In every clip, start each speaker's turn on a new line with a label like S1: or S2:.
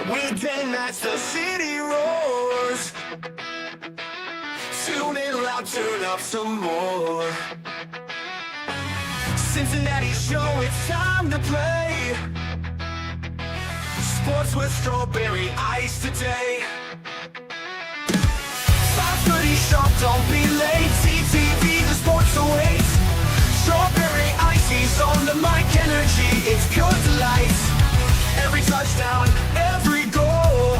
S1: Weekday nights, the city roars. Tune in loud, turn up some more. Cincinnati show, it's time to play. Sports with strawberry ice today. 5:30 sharp, don't be late. CTV, the sports awaits. Strawberry ice, he's on the mic, energy, it's pure delight. Every touchdown, every goal.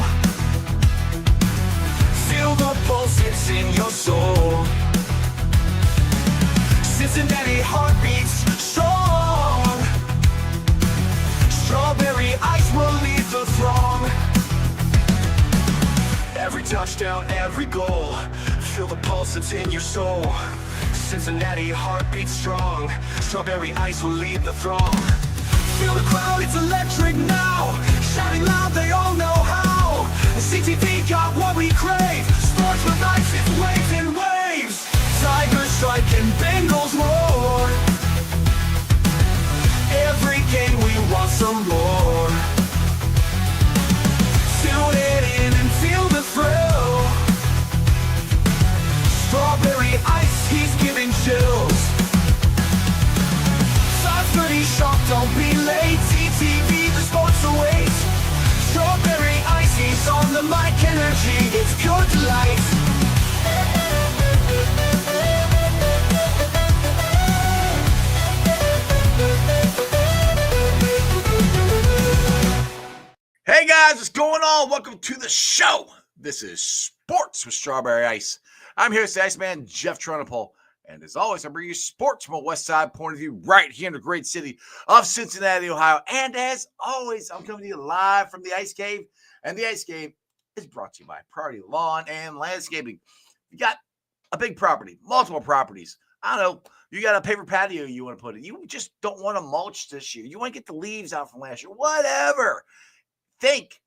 S1: Feel the pulse, it's in your soul. Cincinnati heartbeats strong. Strawberry ice will lead the throng. Every touchdown, every goal. Feel the pulse, it's in your soul. Cincinnati heartbeats strong. Strawberry ice will lead the throng. Feel the crowd, it's electric now. Shouting loud, they all know how. The CTV got what we crave. Sports with ice, it's waves and waves. Tigers strike and Bengals roar. Every game we want some more. Tune it in and feel the thrill. Strawberry ice, he's giving chills. 5:30 sharp, don't be late. CTV, the sports awaits. Strawberry ice, he's on the mic, energy, it's pure delight.
S2: Hey guys, what's going on? Welcome to the show. This is Sports with Strawberry Ice. I'm here with the Iceman, Jeff Trunapole. And as always, I bring you sports from a West Side point of view right here in the great city of Cincinnati, Ohio. And as always, I'm coming to you live from the Ice Cave. And the Ice Cave is brought to you by Priority Lawn and Landscaping. You got a big property, multiple properties. I don't know. You got a paper patio you want to put in. You just don't want to mulch this year. You want to get the leaves out from last year. Whatever. Think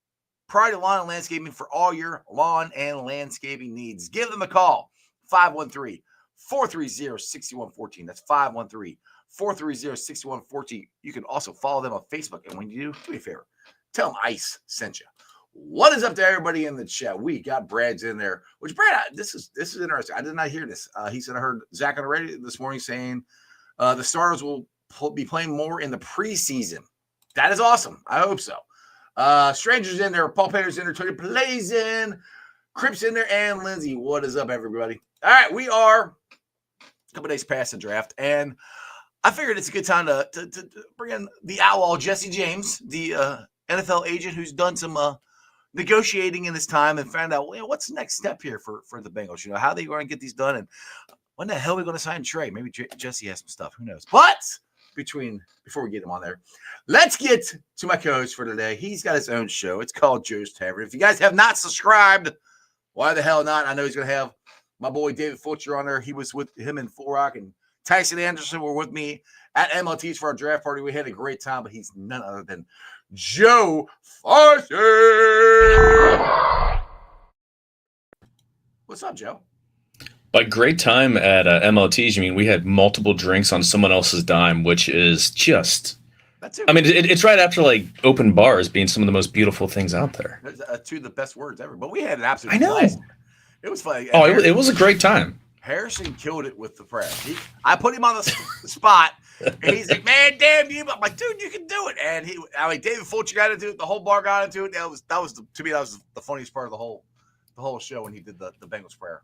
S2: Priority Lawn and Landscaping for all your lawn and landscaping needs. Give them a call, 513-430-6114. That's 513-430-6114. You can also follow them on Facebook. And when you do me a favor, tell them Ice sent you. What is up to everybody in the chat? We got Brad's in there, which Brad, this is interesting. I did not hear this. He said I heard Zach on the radio this morning saying the Stars will be playing more in the preseason. That is awesome. I hope so. Strangers in there, Paul Peters in there, Tony Plays in, Crips in there, and Lindsay. What is up, everybody? All right, we are a couple days past the draft, and I figured it's a good time to bring in the owl, Jesse James, the NFL agent who's done some negotiating in this time and found out what's the next step here for the Bengals. How are they going to get these done, and when the hell are we going to sign Trey? Maybe Jesse has some stuff. Who knows? But before we get him on there, let's get to my co-host for today. He's got his own show. It's called Joe's Tavern. If you guys have not subscribed, why the hell not? I know he's going to have my boy David Fulcher on there. He was with him in Full Rock, and Tyson Anderson were with me at MLT's for our draft party. We had a great time, but he's none other than Joe Farsi. What's up, Joe?
S3: By great time at MLTs, you mean we had multiple drinks on someone else's dime, which is just, I mean, it's right after like open bars being some of the most beautiful things out there.
S2: Two of the best words ever, but we had an absolute
S3: blast.
S2: It was funny.
S3: Oh, it was a great time.
S2: Harrison killed it with the prep. I put him on the spot, and he's like, "Man, damn you!" I'm like, "Dude, you can do it." And David Fulcher got into it. The whole bar got into it. That was the funniest part of the whole show when he did the Bengals prayer.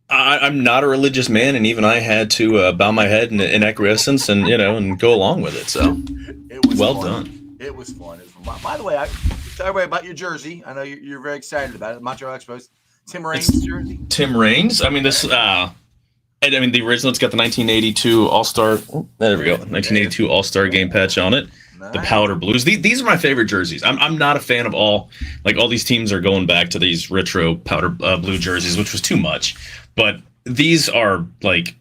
S3: I'm not a religious man, and even I had to bow my head in acquiescence and go along with it. So
S2: it was
S3: well
S2: fun.
S3: done.
S2: It was fun. By the way, tell everybody about your jersey. I know you're very excited about it. Montreal Expos. Tim Raines jersey.
S3: Tim Raines. I mean, the original. It's got the 1982 All-Star. Oh, there we go. 1982 All-Star game patch on it. Nice. The powder blues. These are my favorite jerseys. I'm not a fan of all these teams are going back to these retro powder blue jerseys, which was too much. But these are like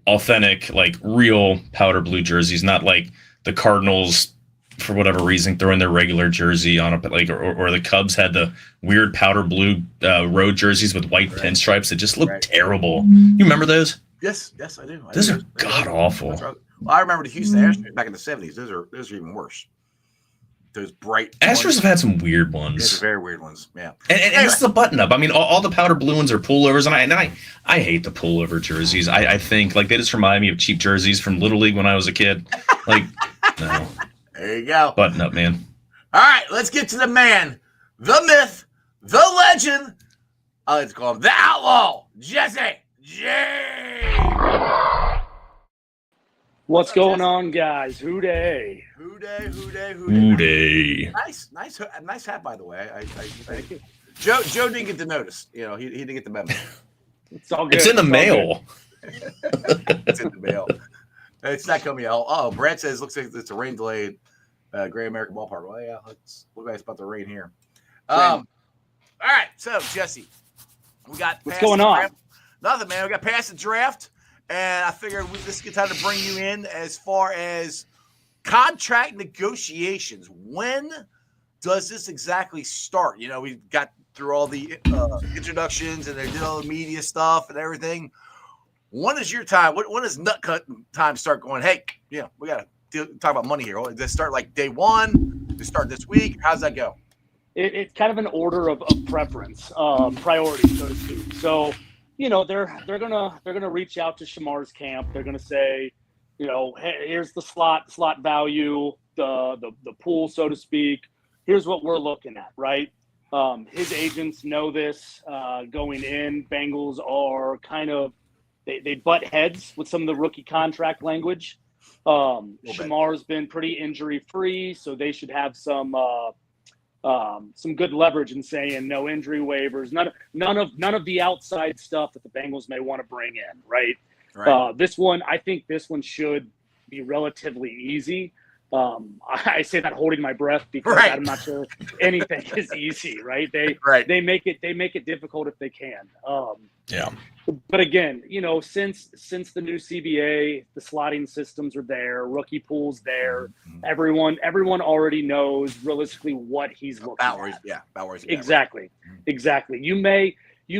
S3: authentic, like real powder blue jerseys, not like the Cardinals, for whatever reason, throwing their regular jersey on it, or the Cubs had the weird powder blue road jerseys with white pinstripes that just look terrible. You remember those?
S2: Yes, I do.
S3: Those are god awful.
S2: Well, I remember the Houston Astros back in the 70s. Those are even worse. those bright.
S3: Astros have had some weird
S2: Those
S3: ones.
S2: are very weird ones. Yeah.
S3: And this is a button up. I mean, all the powder blue ones are pullovers, and I hate the pullover jerseys. I think like they just remind me of cheap jerseys from Little League when I was a kid. Like, no.
S2: There you go.
S3: Button up, man.
S2: All right, let's get to the man, the myth, the legend. I like to call him the outlaw, Jesse J.
S4: What's going on, guys? Who day?
S2: Who day?
S3: Ooh, day.
S2: Nice hat, by the way.
S4: Thank you.
S2: Joe didn't get the notice. You know, he didn't get the memo.
S4: It's all good.
S3: It's in the mail.
S2: It's in the mail. It's not coming out. Oh, Brad says looks like it's a rain delayed Great American Ballpark. Well, yeah, looks like it's about to rain here. All right, so Jesse, we got
S4: What's going on?
S2: Draft. Nothing, man. We got past the draft, and I figured this is a good time to bring you in as far as contract negotiations. When does this exactly start? You know, we got through all the introductions and they did all the media stuff and everything. When is your time? When does nut cut time start going? Hey, yeah, we got to talk about money here. Does it start like day one? Does it start this week? How's that go?
S4: It's kind of an order of preference, priority, so to speak. So, you know, they're gonna reach out to Shamar's camp. They're gonna say, you know, hey, here's the slot value, the pool, so to speak. Here's what we're looking at, right? His agents know this going in. Bengals are kind of they butt heads with some of the rookie contract language. Shamar's been pretty injury free, so they should have some good leverage in saying no injury waivers, none of the outside stuff that the Bengals may want to bring in, right? I think this one should be relatively easy. I say that holding my breath because I'm not sure anything is easy, right? They make it difficult if they can.
S3: Yeah.
S4: But again, you know, since the new CBA, the slotting systems are there, rookie pool's there. Everyone already knows realistically what he's looking at.
S2: Yeah,
S4: exactly. You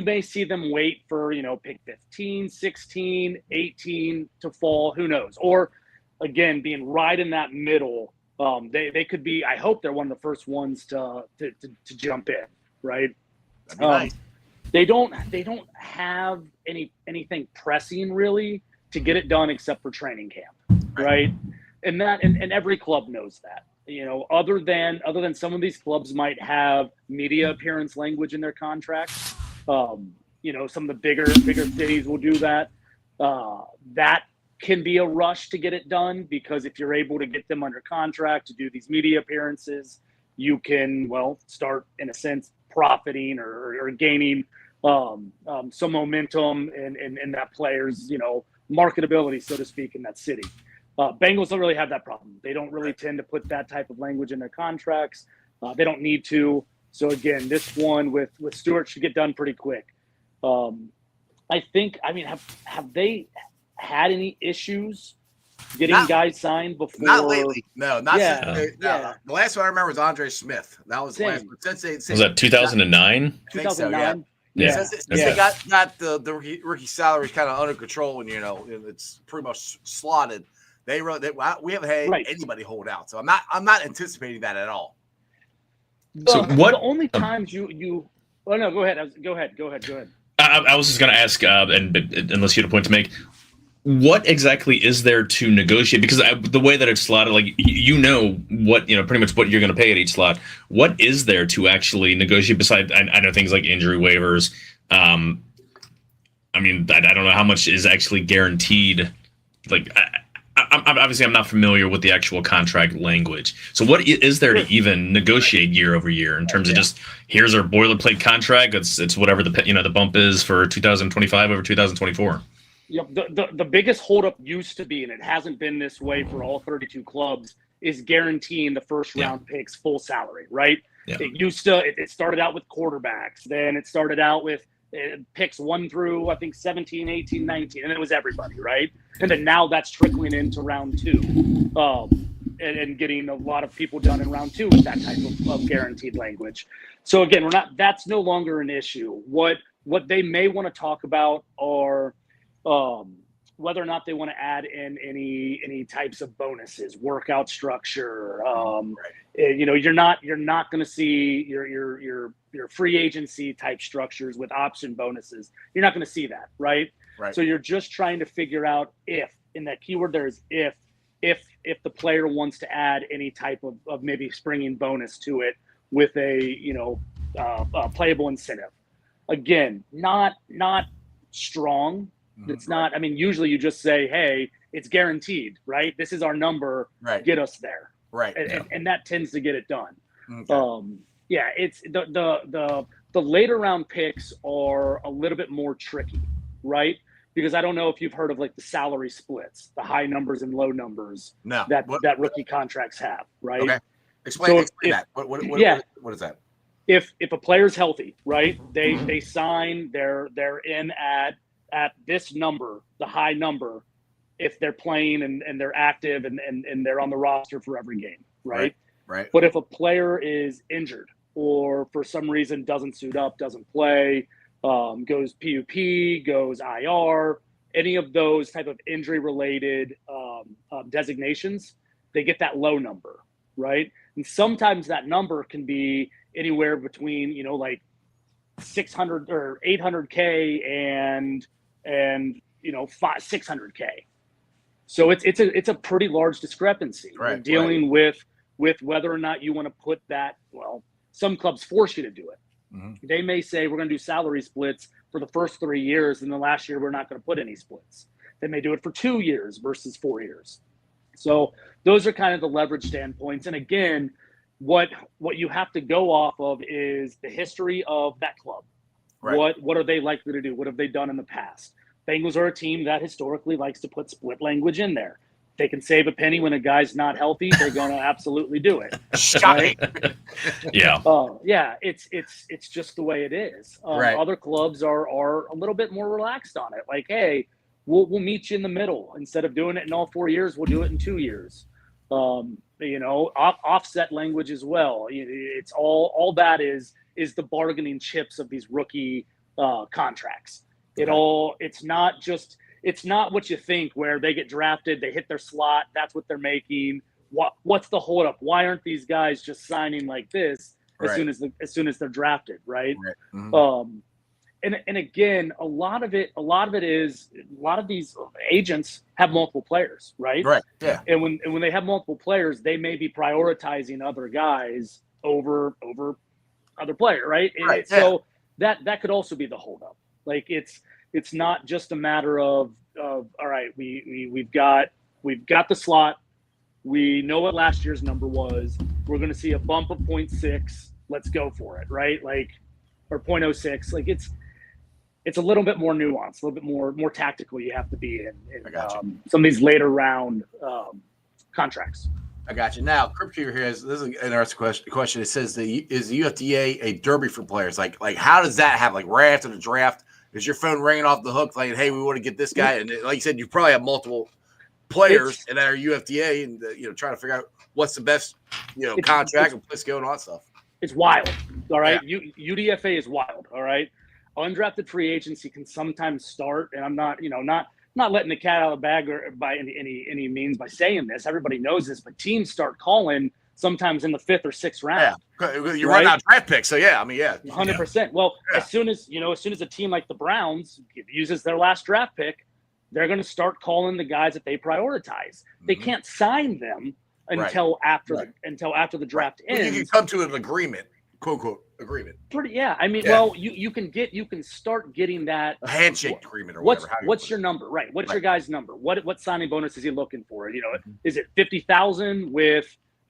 S4: may see them wait for, you know, pick 15, 16, 18 to fall. Who knows? Or again, being right in that middle, they could be. I hope they're one of the first ones to jump in, right?
S2: That'd be nice.
S4: They don't have anything pressing really to get it done except for training camp, right? And every club knows that. You know, other than some of these clubs might have media appearance language in their contracts. You know, some of the bigger cities will do that. That can be a rush to get it done because if you're able to get them under contract to do these media appearances, you can, well, start in a sense profiting or gaining some momentum in that player's, you know, marketability, so to speak, in that city. Bengals don't really have that problem. They don't really tend to put that type of language in their contracts. They don't need to. So again, this one with Stewart should get done pretty quick. I think. I mean, have they had any issues getting guys signed before?
S2: Not lately. No, not since.
S4: Yeah.
S2: The last one I remember was Andre Smith. That was the last one.
S3: Was that 2009?
S4: 2009.
S3: Yeah.
S2: Since they got the rookie salaries kind of under control, and you know it's pretty much slotted. We haven't had anybody hold out, so I'm not anticipating that at all.
S3: So
S4: the only times you oh no, go ahead. Go ahead.
S3: I was just going to ask, and unless you had a point to make, what exactly is there to negotiate? Because the way that it's slotted, like you know what, you know, pretty much what you're going to pay at each slot. What is there to actually negotiate besides? I know things like injury waivers. I mean, I don't know how much is actually guaranteed. Like, I'm not familiar with the actual contract language. So what is there to even negotiate year over year in terms of just here's our boilerplate contract? It's whatever the bump is for 2025 over 2024.
S4: Yep. The biggest holdup used to be, and it hasn't been this way for all 32 clubs, is guaranteeing the first round picks full salary, right? Yeah. It started out with quarterbacks, then it started out with picks 1 through I think 17, 18, 19, and it was everybody, right? And then now that's trickling into round 2, and getting a lot of people done in round 2 with that type of guaranteed language. So again, that's no longer an issue. What they may want to talk about are whether or not they want to add in any types of bonuses, workout structure. You're not going to see your free agency type structures with option bonuses. You're not going to see that, right?
S2: Right.
S4: So you're just trying to figure out if, in that keyword there is if the player wants to add any type of maybe springing bonus to it with a playable incentive. Again, not strong. It's not. I mean, usually you just say, "Hey, it's guaranteed, right? This is our number.
S2: Right.
S4: Get us there."
S2: Right.
S4: And that tends to get it done.
S2: Okay.
S4: It's the later round picks are a little bit more tricky, right? Because I don't know if you've heard of like the salary splits, the high numbers and low numbers that rookie contracts have, right?
S2: Okay. Explain that. What is that?
S4: If a player's healthy, right? They sign, they're in at this number, the high number, if they're playing and they're active and they're on the roster for every game, right?
S2: Right.
S4: But if a player is injured or for some reason doesn't suit up, doesn't play, goes PUP, goes IR, any of those type of injury-related designations, they get that low number, right? And sometimes that number can be anywhere between, like 600 or 800K and 600K. So it's a pretty large discrepancy.
S2: Right.
S4: We're dealing with whether or not you want to put that. Well, some clubs force you to do it. Mm-hmm. They may say we're going to do salary splits for the first 3 years, and the last year we're not going to put any splits. They may do it for 2 years versus 4 years. So those are kind of the leverage standpoints. And again, what you have to go off of is the history of that club. Right. What are they likely to do? What have they done in the past? Bengals are a team that historically likes to put split language in there. If they can save a penny when a guy's not healthy, they're going to absolutely do it.
S2: Shocking.
S4: Right?
S3: Yeah.
S4: It's just the way it is.
S2: Right.
S4: Other clubs are a little bit more relaxed on it. Like, hey, we'll meet you in the middle. Instead of doing it in all 4 years, we'll do it in 2 years. Offset language as well. It's all that is the bargaining chips of these rookie contracts. It's not what you think where they get drafted, they hit their slot, that's what they're making. What's the holdup? Why aren't these guys just signing like this as soon as they're drafted, right? Mm-hmm. And again, a lot of these agents have multiple players, right?
S2: Right. Yeah.
S4: And when they have multiple players, they may be prioritizing other guys over other player, right?
S2: Right.
S4: So that could also be the holdup. Like it's not just a matter of all right, we've got the slot. We know what last year's number was. We're going to see a bump of 0.6. Let's go for it, right? Like, or 0.06. Like it's a little bit more nuanced, a little bit more tactical. You have to be in some of these later round contracts.
S2: I got you. Now, Crypt Keeper here this is an interesting question. It says, is the UFDA a derby for players? Like how does that happen? Like right after the draft, is your phone ringing off the hook? Like, hey, we want to get this guy. And like you said, you probably have multiple players that are UFDA and trying to figure out what's the best contract and place going on stuff.
S4: It's wild. All right, UDFA is wild. All right, undrafted free agency can sometimes start, and I'm not letting the cat out of the bag or by any means by saying this. Everybody knows this, but teams start calling sometimes in the 5th or 6th round.
S2: Yeah, you run out of draft picks, so
S4: 100%. Well, as soon as a team like the Browns uses their last draft pick, they're going to start calling the guys that they prioritize. Mm-hmm. They can't sign them until after the draft ends.
S2: You can come to an agreement, quote unquote agreement.
S4: Well, you can start getting that
S2: a handshake agreement or whatever.
S4: What's your number? Right. What's your guy's number? What signing bonus is he looking for? Is it 50,000 with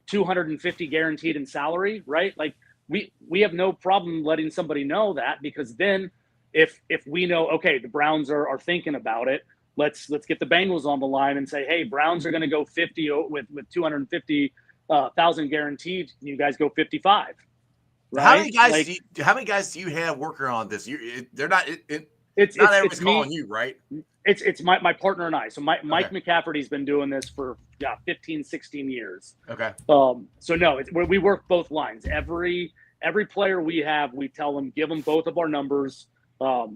S4: 250 guaranteed in salary? Right. Like we have no problem letting somebody know that, because then if we know, okay, the Browns are thinking about it, let's get the Bengals on the line and say, hey, Browns are going to go 50 with 250,000 guaranteed. You guys go 55. Right?
S2: How many guys do you have working on this? They're not.
S4: It's
S2: everyone's calling you, right?
S4: It's my partner and I. So Mike McCafferty's been doing this for 15, 16 years.
S2: Okay.
S4: So no, we work both lines. Every player we have, we tell them, give them both of our numbers.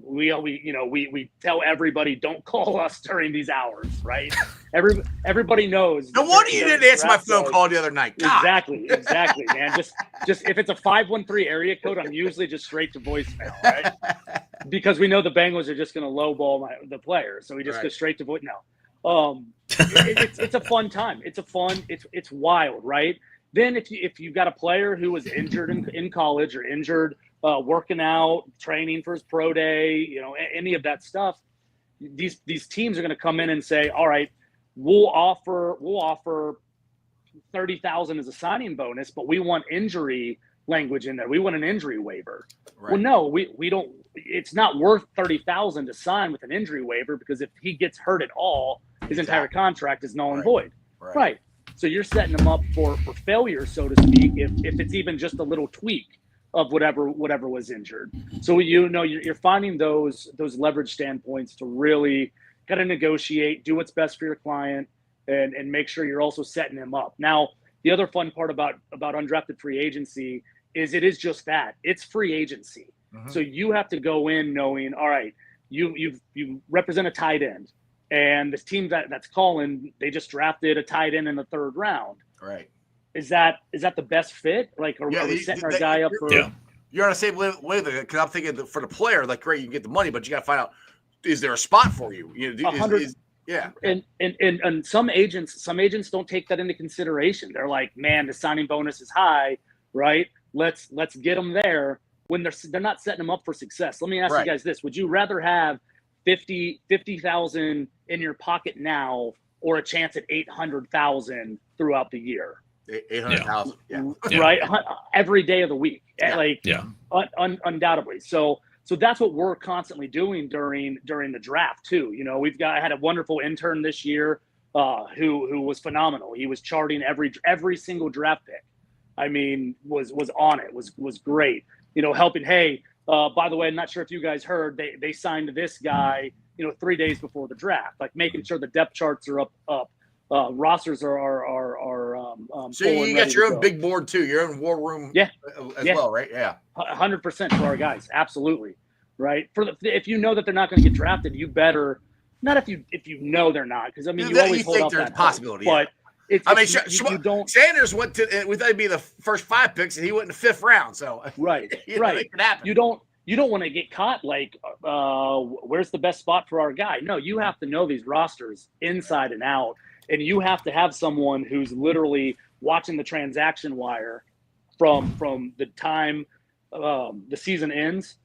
S4: We tell everybody don't call us during these hours, right? Everybody knows.
S2: No wonder you didn't answer my phone call the other night. God.
S4: Exactly, man. Just if it's a 513 area code, I'm usually just straight to voicemail, right? Because we know the Bengals are just going to lowball the players, so we just go straight to voicemail. It's a fun time. It's wild, right? Then if you've got a player who was injured in college or injured working out, training for his pro day, any of that stuff, these teams are going to come in and say, all right, we'll offer 30,000 as a signing bonus, but we want injury language in there. We want an injury waiver. Right. Well, no, we don't. It's not worth 30,000 to sign with an injury waiver, because if he gets hurt at all, his entire contract is null and void. Right. So you're setting him up for failure, so to speak, if it's even just a little tweak of whatever was injured. So you're finding those leverage standpoints to really kind of negotiate, do what's best for your client, and make sure you're also setting him up. Now, the other fun part about undrafted free agency is it is just that. It's free agency. Mm-hmm. So you have to go in knowing, all right, you represent a tight end, and this team that's calling, they just drafted a tight end in the third round.
S2: Right. Is
S4: that the best fit? Like, are we setting our guy up for?
S2: Yeah. You're on the same way because I'm thinking for the player, like, great, you can get the money, but you got to find out, is there a spot for you? Yeah.
S4: And some agents don't take that into consideration. They're like, man, the signing bonus is high, right? Let's get them there when they're not setting them up for success. Let me ask you guys this: would you rather have 50,000 in your pocket now, or a chance at 800,000 throughout the year?
S2: 800,000,
S4: right? Every day of the week, undoubtedly. So that's what we're constantly doing during the draft too. I had a wonderful intern this year who was phenomenal. He was charting every single draft pick. I mean, was on it, was great. Helping. Hey, by the way, I'm not sure if you guys heard, they signed this guy, 3 days before the draft, like making sure the depth charts are up. Rosters are
S2: so you got your own big board too, your own war room as well, right?
S4: 100% for our guys, absolutely. Right. If you know that they're not going to get drafted, you better not. If you know they're not, because I mean, you always hold out that
S2: possibility.
S4: But
S2: you don't. Sanders went to. We thought he'd be the first 5 picks, and he went in the 5th round. So
S4: right.
S2: It could happen.
S4: You don't want to get caught like, where's the best spot for our guy? No, you have to know these rosters inside and out, and you have to have someone who's literally watching the transaction wire from the time the season ends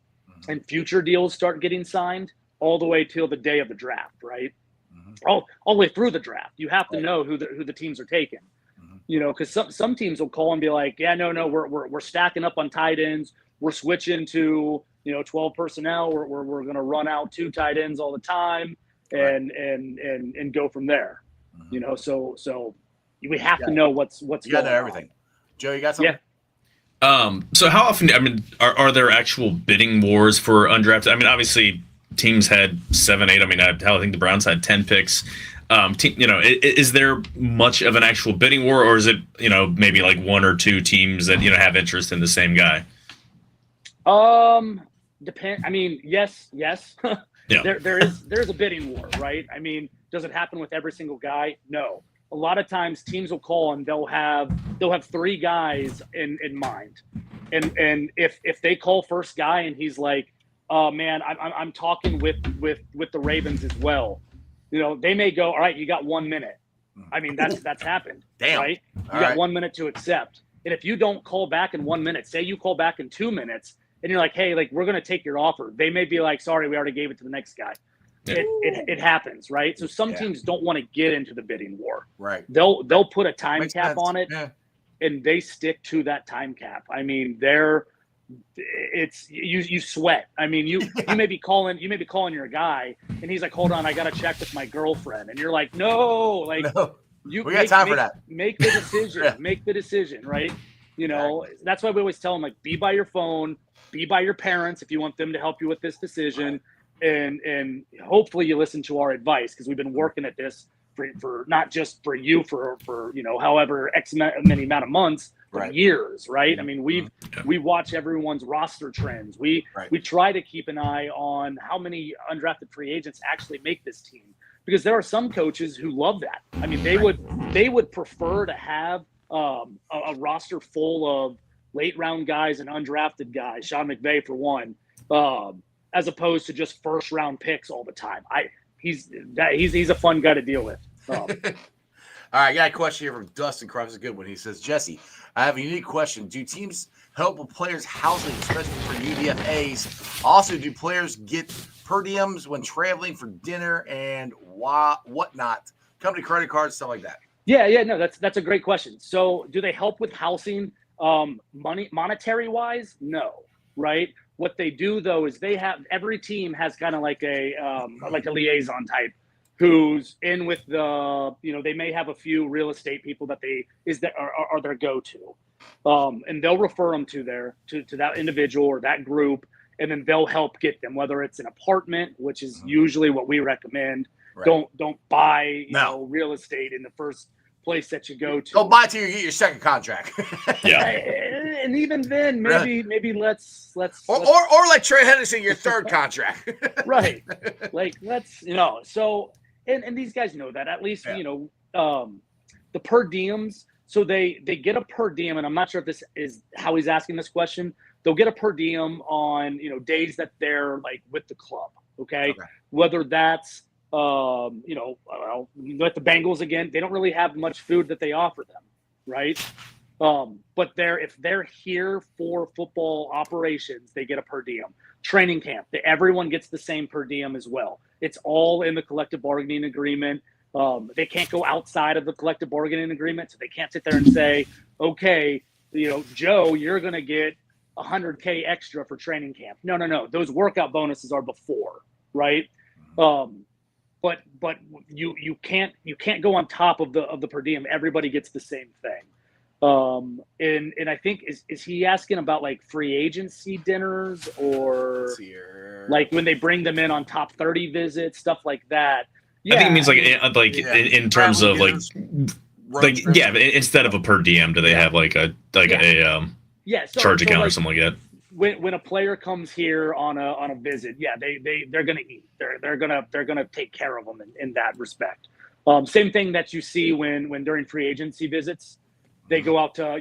S4: and future deals start getting signed all the way till the day of the draft, right? Mm-hmm. All the way through the draft. You have to know who the teams are taking. Mm-hmm. Because some teams will call and be like, no, we're stacking up on tight ends. We're switching to 12 personnel. We're going to run out 2 tight ends all the time and go from there. Mm-hmm. So we have to know what's going on. You got to know
S2: everything. Joe, you got something?
S4: Yeah.
S3: So how often, are there actual bidding wars for undrafted? I mean, obviously teams had 7, 8. I mean, I think the Browns had 10 picks. Is there much of an actual bidding war, or is it, maybe like 1 or 2 teams that, have interest in the same guy?
S4: Depend. I mean, yes. Yeah. There's a bidding war, right? I mean, does it happen with every single guy? No. A lot of times teams will call and they'll have 3 guys in mind. And if they call first guy and he's like, oh man, I'm talking with the Ravens as well. They may go, all right, you got 1 minute. I mean, that's happened.
S2: Damn.
S4: Right? You got 1 minute to accept. And if you don't call back in 1 minute, say you call back in 2 minutes and you're like, hey, like, we're going to take your offer. They may be like, sorry, we already gave it to the next guy. It happens, right? So some teams don't want to get into the bidding war.
S2: Right.
S4: They'll put a time cap on it, and they stick to that time cap. I mean, you sweat. I mean, you may be calling your guy, and he's like, hold on, I got to check with my girlfriend, and you're like, no, like
S2: we got time for that.
S4: Make the decision. Make the decision, right? That's why we always tell them, like, be by your phone, be by your parents if you want them to help you with this decision. And hopefully you listen to our advice, because we've been working at this for not just for you for however X many amount of months,
S2: Right.
S4: years, right? I mean,
S3: Yeah.
S4: we watch everyone's roster trends. We try to keep an eye on how many undrafted free agents actually make this team, because there are some coaches who love that. I mean, they would prefer to have a roster full of late round guys and undrafted guys, Sean McVay for one, as opposed to just first round picks all the time. He's a fun guy to deal with.
S2: All right, I got a question here from Dustin Cross. It's a good one. He says, Jesse, I have a unique question. Do teams help with players' housing, especially for UDFAs? Also, do players get per diems when traveling for dinner and whatnot? Company credit cards, stuff like that.
S4: Yeah, no, that's a great question. So, do they help with housing, monetary wise? No, right? What they do though is every team has kind of like a liaison type who's in with they may have a few real estate people that are their go-to, and they'll refer them to that individual or that group, and then they'll help get them, whether it's an apartment, which is usually what we recommend. Right. Don't buy real estate in the first place that you go to.
S2: Don't buy till you get your second contract.
S3: Yeah.
S4: And even then, maybe let's
S2: or like Trey Henderson, your third contract.
S4: Right. Like so and these guys know that, at least the per diems. So they get a per diem, and I'm not sure if this is how he's asking this question. They'll get a per diem on days that they're like with the club. Okay. Whether that's with the Bengals again, they don't really have much food that they offer them, right? But if they're here for football operations, they get a per diem. Training camp, everyone gets the same per diem as well. It's all in the collective bargaining agreement. They can't go outside of the collective bargaining agreement, so they can't sit there and say, okay, Joe, you're going to get $100K extra for training camp. No. Those workout bonuses are before, right? But you can't go on top of the per diem. Everybody gets the same thing. And I think is he asking about like free agency dinners, or like when they bring them in on top 30 visits, stuff like that? Yeah,
S3: I think it means in terms of instead of a per diem, do they have like a charge account or something like that?
S4: When a player comes here on a visit, they're gonna eat. They're gonna take care of them in that respect. Same thing that you see when during free agency visits, they go out to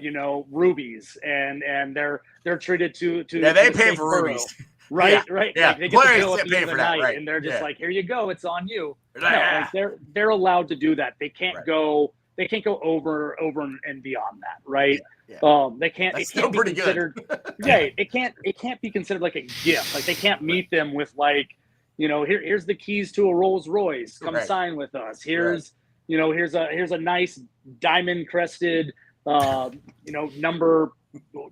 S4: Ruby's and they're treated to
S2: they pay for Ruby's.
S4: Right. Like they get the bill at the end of the night,
S2: right.
S4: And they're just like, here you go, it's on you.
S2: Yeah.
S4: They're allowed to do that. They can't go over and beyond that, right? Yeah. They can't.
S2: That's
S4: it can't
S2: still pretty
S4: be considered.
S2: Good.
S4: It can't be considered like a gift. Like they can't meet them with like, here's the keys to a Rolls Royce. Come sign with us. Here's a nice diamond crested number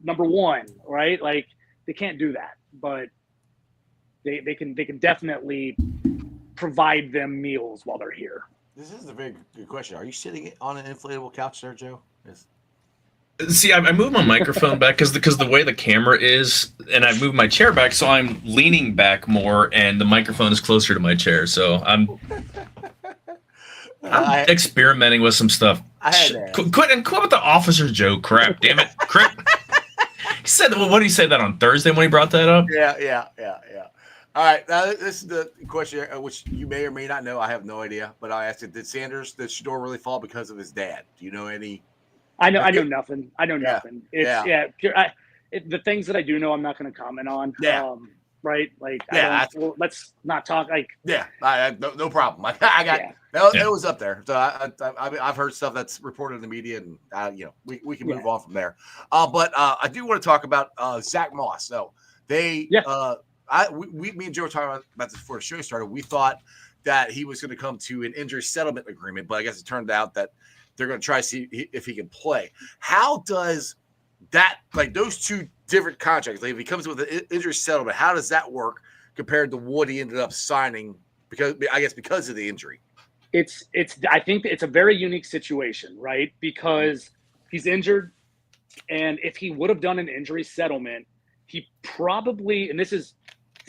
S4: one, right? Like they can't do that, but they can definitely provide them meals while they're here.
S2: This is a very good question. Are you sitting on an inflatable couch there, Joe? Yes.
S3: See, I moved my microphone back because the way the camera is, and I moved my chair back, so I'm leaning back more, and the microphone is closer to my chair. So I'm experimenting with some stuff. Quit with the officer joke, crap, damn it, crap. He said, what did he say that on Thursday when he brought that up?
S2: Yeah. All right, now this is the question, which you may or may not know. I have no idea, but I asked it: did Shador really fall because of his dad? Do you know any?
S4: I know nothing. Nothing. It's pure. The things that I do know, I'm not going to comment on.
S2: Yeah.
S4: Right. Like. Let's not talk. Like.
S2: Yeah. No problem. I got. Yeah. It was up there. So I've heard stuff that's reported in the media, and we can move on from there. But I do want to talk about Zach Moss. So me and Joe were talking about this before the show started. We thought that he was going to come to an injury settlement agreement, but I guess it turned out that they're going to try to see if he can play. How does that, like those two different contracts, like if he comes with an injury settlement, how does that work compared to what he ended up signing? Because of the injury.
S4: I think it's a very unique situation, right? Because he's injured, and if he would have done an injury settlement, he probably, and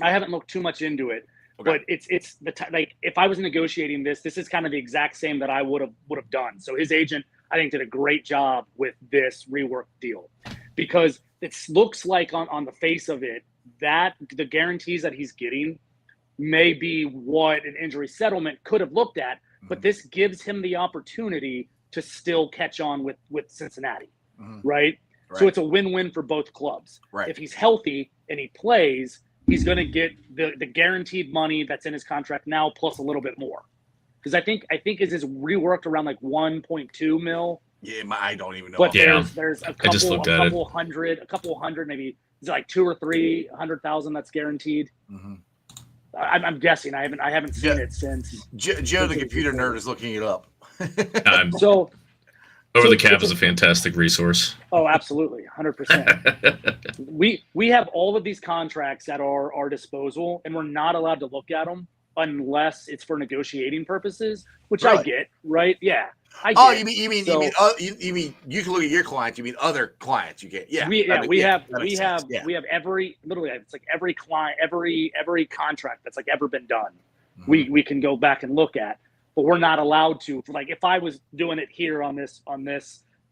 S4: I haven't looked too much into it, but it's like if I was negotiating this is kind of the exact same that I would have done. So his agent I think did a great job with this rework deal, because it looks like on the face of it that the guarantees that he's getting may be what an injury settlement could have looked at, but this gives him the opportunity to still catch on with Cincinnati, right? So it's a win-win for both clubs.
S2: Right.
S4: If he's healthy and he plays, he's going to get the guaranteed money that's in his contract now plus a little bit more. Because I think is his reworked around like 1.2 mil.
S2: Yeah, I don't even know.
S4: But
S3: Yeah.
S4: there's a
S3: I just
S4: couple
S3: looked at it.
S4: hundred, maybe it's like 2 or 300,000 that's guaranteed. I'm guessing. I haven't seen it since.
S2: Joe, the computer nerd, is looking it up.
S4: So
S3: Over the Cap is a fantastic resource.
S4: Oh, absolutely, 100%. We have all of these contracts at our disposal, and we're not allowed to look at them unless it's for negotiating purposes, which
S2: Really?
S4: I get, right? Yeah. I
S2: Oh,
S4: get.
S2: you mean you can look at your clients. You mean other clients? You get
S4: We have
S2: Yeah.
S4: every literally it's like every client, every contract that's like ever been done. We can go back and look at, but we're not allowed to. Like if I was doing it here on this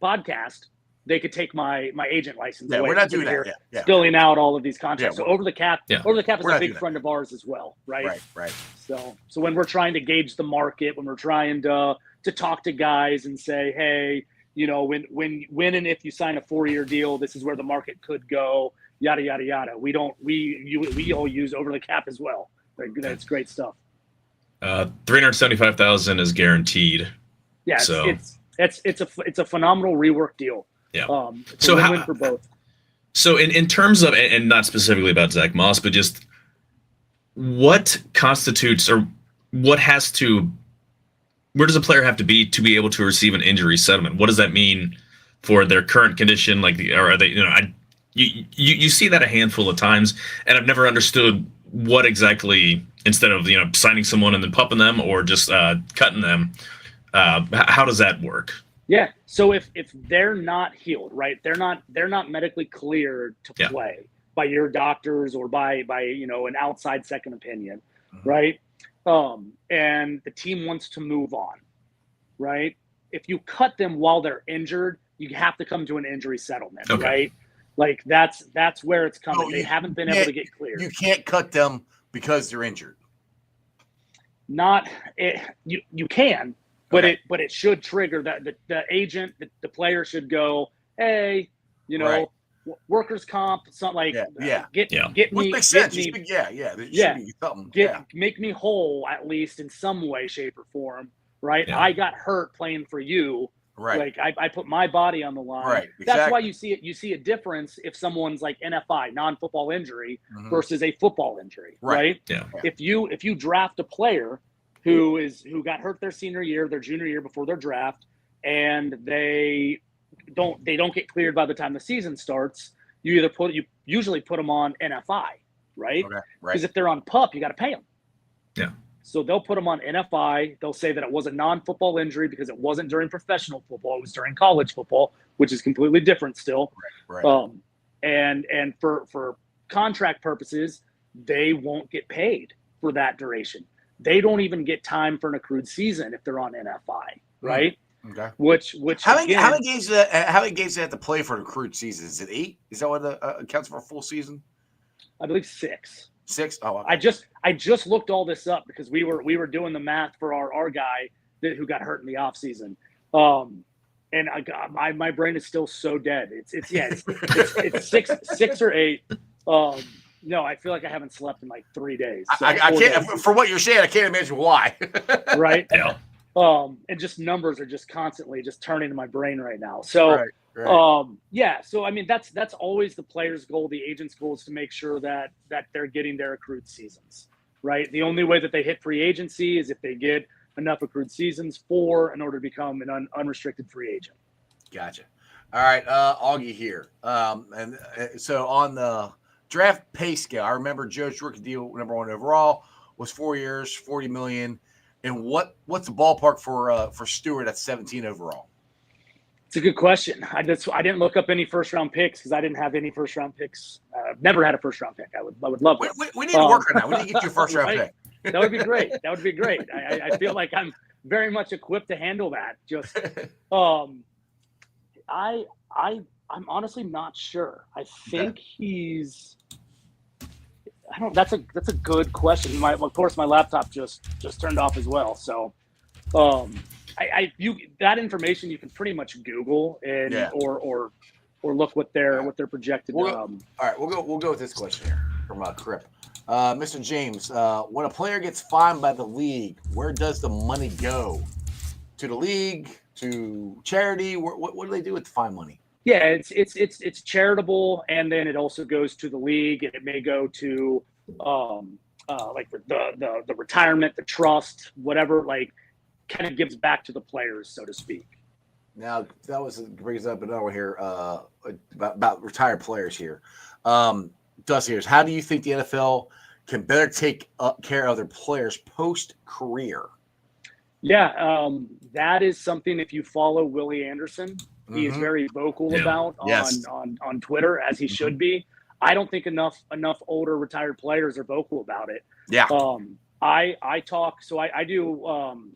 S4: podcast, they could take my agent license away.
S2: We're not doing that. Yeah.
S4: Spilling out all of these contracts.
S2: Yeah,
S4: so over the cap is
S2: We're
S4: a
S2: not
S4: big
S2: doing
S4: friend of ours as well, right?
S2: Right.
S4: So when we're trying to gauge the market, when we're trying to talk to guys and say, hey, when and if you sign a 4-year deal, this is where the market could go, yada yada yada. We all use over the cap as well. That's great stuff.
S3: 375,000 is guaranteed.
S4: Yeah,
S3: so
S4: it's a phenomenal rework deal.
S3: Yeah.
S4: It's a win-win for both.
S3: So in terms of, and not specifically about Zach Moss, but just what constitutes or what has to, where does a player have to be able to receive an injury settlement? What does that mean for their current condition? Like, or are they, you see that a handful of times, and I've never understood what exactly, instead of, signing someone and then pupping them or just cutting them, how does that work?
S4: Yeah. So if they're not healed, right? They're not medically cleared to play by your doctors or by an outside second opinion, right? And the team wants to move on, right? If you cut them while they're injured, you have to come to an injury settlement, right? Like that's where it's coming. They haven't been able to get cleared.
S2: You can't cut them because they're injured.
S4: You can. But it should trigger that the agent, the player should go, hey, workers' comp, something like get me,
S2: makes sense.
S4: Get me,
S2: There should be something.
S4: Make me whole at least in some way, shape, or form, right?
S3: Yeah.
S4: I got hurt playing for you,
S2: right?
S4: Like I put my body on the line,
S2: right?
S4: That's why you see a difference if someone's like NFI, non-football injury, versus a football injury, right?
S3: Yeah.
S4: If you draft a player who got hurt their senior year, their junior year before their draft, and they don't get cleared by the time the season starts, you usually put them on NFI, right? Because if they're on PUP, you got to pay them.
S3: Yeah.
S4: So they'll put them on NFI. They'll say that it was a non-football injury because it wasn't during professional football; it was during college football, which is completely different still.
S2: Right.
S4: And for contract purposes, they won't get paid for that duration. They don't even get time for an accrued season if they're on NFI, right?
S2: Okay.
S4: Which
S2: how many games do they have to play for an accrued season? Is it 8? Is that what counts for a full season?
S4: I believe 6.
S2: 6? Oh, okay.
S4: I just looked all this up because we were doing the math for our guy who got hurt in the off season. And my brain is still so dead. It's 6 or 8. No, I feel like I haven't slept in like 3 days. So
S2: I can't. For what you're saying, I can't imagine why.
S4: Right.
S3: Yeah.
S4: And just numbers are just constantly just turning in my brain right now. So,
S2: right.
S4: So I mean, that's always the player's goal. The agent's goal is to make sure that they're getting their accrued seasons, right? The only way that they hit free agency is if they get enough accrued seasons in order to become an unrestricted free agent.
S2: Gotcha. All right, Augie here. And so on the draft pay scale, I remember Joe's rookie deal, number 1 overall, was 4 years, $40 million. And what's the ballpark for Stewart at 17 overall?
S4: It's a good question. I didn't look up any first round picks because I didn't have any first round picks. Never had a first round pick. I would love it.
S2: We need to work on that. We need to get you a first round pick.
S4: That would be great. I feel like I'm very much equipped to handle that. Just, I'm honestly not sure. I think he's. I don't. That's a good question. Of course, my laptop just turned off as well. So, that information you can pretty much Google and or look what they're projected.
S2: All right, we'll go with this question here from Crip. Mr. James, when a player gets fined by the league, where does the money go? To the league, to charity? What do they do with the fine money?
S4: Yeah, it's charitable, and then it also goes to the league, and it may go to like the retirement, the trust, whatever. Like, kind of gives back to the players, so to speak. Now
S2: that brings up another one here about retired players here. Dusty, here's how do you think the NFL can better take care of their players post career?
S4: Yeah, that is something. If you follow Willie Anderson, he is very vocal about on Twitter, as he should be. I don't think enough older retired players are vocal about it.
S2: Yeah.
S4: I talk. So I do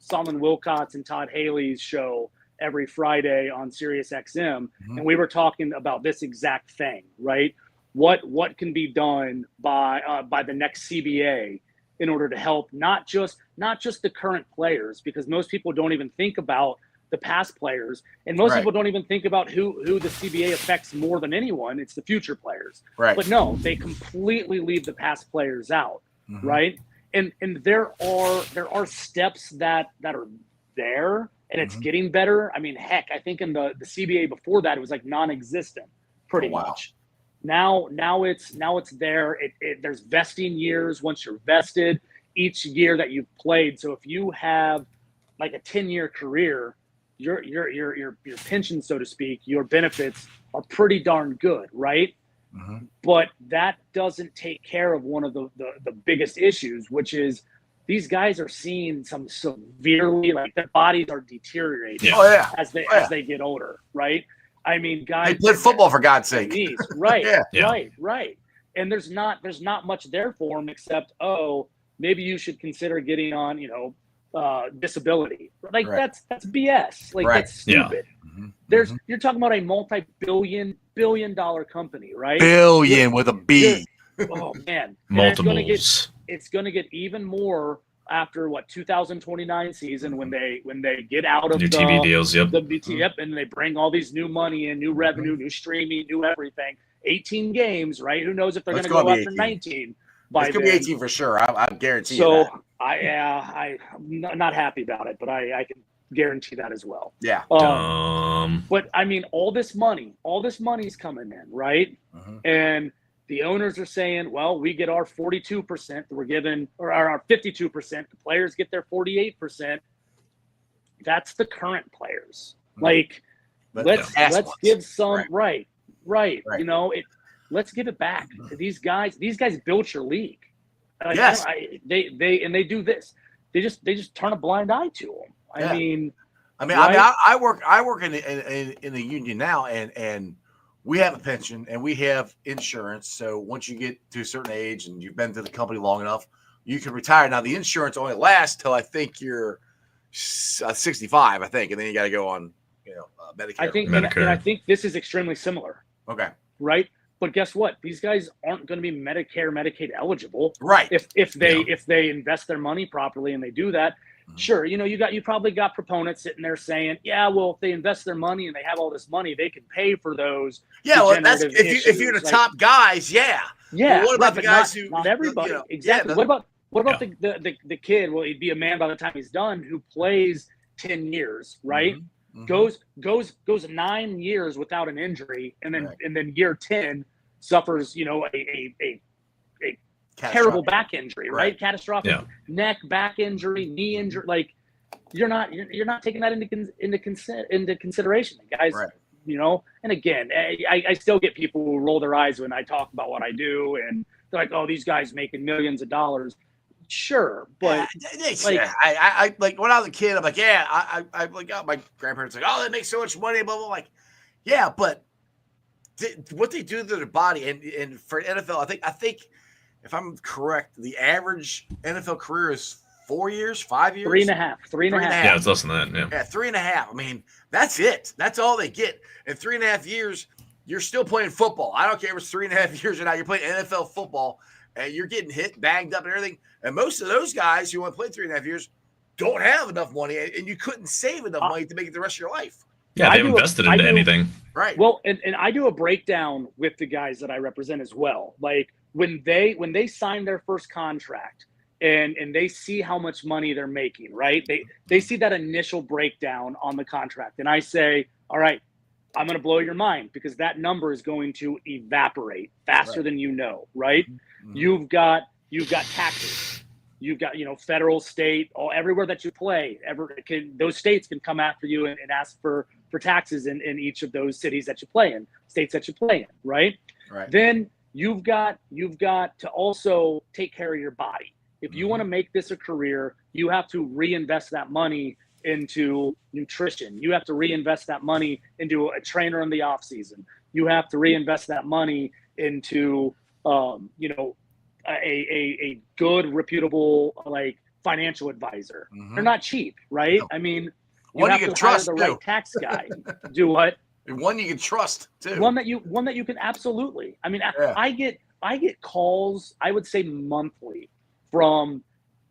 S4: Solomon Wilcott's and Todd Haley's show every Friday on Sirius XM, and we were talking about this exact thing, right? What can be done by the next CBA in order to help not just the current players, because most people don't even think about the past players, and most people don't even think about who the CBA affects more than anyone. It's the future players.
S2: Right.
S4: But no, they completely leave the past players out. Right. And there are steps that are there, and it's getting better. I mean, heck, I think in the CBA before that, it was like non-existent pretty much. Now it's there. There's vesting years once you're vested each year that you've played. So if you have like a 10-year career, your pension, so to speak, your benefits are pretty darn good, right? But that doesn't take care of one of the biggest issues, which is these guys are seeing some severely, like, their bodies are deteriorating as they get older, right? I mean, guys,
S2: they play football for God's sake.
S4: Knees, right, right. And there's not much there for them except, maybe you should consider getting on, disability. Like that's BS. Like that's stupid. You're talking about a multi-billion dollar company, right?
S2: Billion with a B.
S4: Oh man,
S3: multiples.
S4: It's going to get even more after 2029 season when they get out of
S3: new TV deals.
S4: And they bring all these new money in, new revenue, new streaming, new everything. 18 games, right? Who knows if they're going to go after 19? It's
S2: going to be 18 for sure. I guarantee you that.
S4: I'm not happy about it, but I can guarantee that as well.
S2: Yeah.
S4: But I mean, all this money's coming in, right? And the owners are saying, well, we get our 42%, we're given, or our 52%, the players get their 48%. That's the current players. Like, let's give some right. Let's give it back to these guys. These guys built your league.
S2: Yes.
S4: They do this. They just turn a blind eye to them. I mean,
S2: I work in the union now, and we have a pension and we have insurance. So once you get to a certain age and you've been to the company long enough, you can retire. Now the insurance only lasts till I think you're 65, I think, and then you got to go on, Medicare.
S4: I think, and I think this is extremely similar.
S2: Okay.
S4: Right. But guess what? These guys aren't going to be Medicare, Medicaid eligible.
S2: Right.
S4: If they invest their money properly and they do that, sure. You probably got proponents sitting there saying, yeah, well, if they invest their money and they have all this money, they can pay for those.
S2: Yeah. Well, that's if you're the top guys. Yeah.
S4: Yeah.
S2: But what about the guys who?
S4: Not everybody. Exactly. What about the kid? Well, he'd be a man by the time he's done who plays 10 years, right? Goes 9 years without an injury, and then year 10 suffers, a terrible back injury, right? Catastrophic neck, back injury, knee injury. Like, you're not taking that into consideration, guys. Right. And again, I still get people who roll their eyes when I talk about what I do, and they're like, "Oh, these guys making millions of dollars." Sure, but
S2: I like when I was a kid, I'm like, I like, my grandparents like, oh, they make so much money, blah blah. Like, yeah, but what they do to their body, and for NFL, I think if I'm correct, the average NFL career is 4 years, 5 years?
S4: 3.5. 3.5.
S3: Yeah, it's less than that. Yeah.
S2: Yeah, 3.5. I mean, that's it. That's all they get. In 3.5 years, you're still playing football. I don't care if it's 3.5 years or not. You're playing NFL football, and you're getting hit, banged up, and everything. And most of those guys who want to play 3.5 years don't have enough money, and you couldn't save enough money to make it the rest of your life.
S3: Yeah, they haven't invested into anything.
S2: Right.
S4: Well, and I do a breakdown with the guys that I represent as well. Like when they sign their first contract and they see how much money they're making, right? They see that initial breakdown on the contract. And I say, all right, I'm going to blow your mind because that number is going to evaporate faster than you know, right? Mm-hmm. You've got taxes. You've got, federal, state, everywhere that you play. Those states can come after you and ask for taxes in each of those cities that you play in, states that you play in, right?
S2: Right.
S4: Then you've got to also take care of your body. If you want to make this a career, you have to reinvest that money into nutrition. You have to reinvest that money into a trainer in the offseason. You have to reinvest that money into, a good, reputable, financial advisor. Mm-hmm. They're not cheap, right? No. I mean, you have to hire the right tax guy. Do what?
S2: One you can trust too.
S4: One that you can absolutely. I mean, yeah. I get calls, I would say monthly, from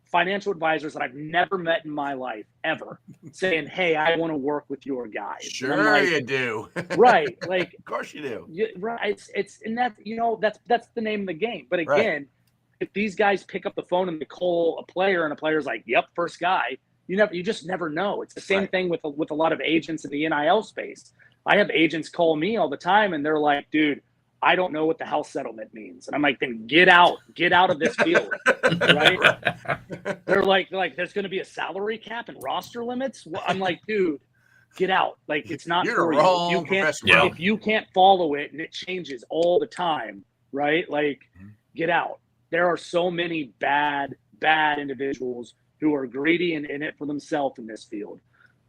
S4: financial advisors that I've never met in my life ever, saying, "Hey, I want to work with your guys."
S2: Sure, you do.
S4: Right,
S2: of course you do.
S4: Right, it's and that that's the name of the game. But again, if these guys pick up the phone and they call a player and a player's like, "Yep, first guy," you just never know. It's the same thing with a lot of agents in the NIL space. I have agents call me all the time and they're like, "Dude, I don't know what the house settlement means." And I'm like, "Then get out of this field." Right? They're like, there's going to be a salary cap and roster limits. Well, I'm like, dude, get out. Like, it's not for you. If you can't follow it and it changes all the time, right? Like, get out. There are so many bad individuals who are greedy and in it for themselves in this field.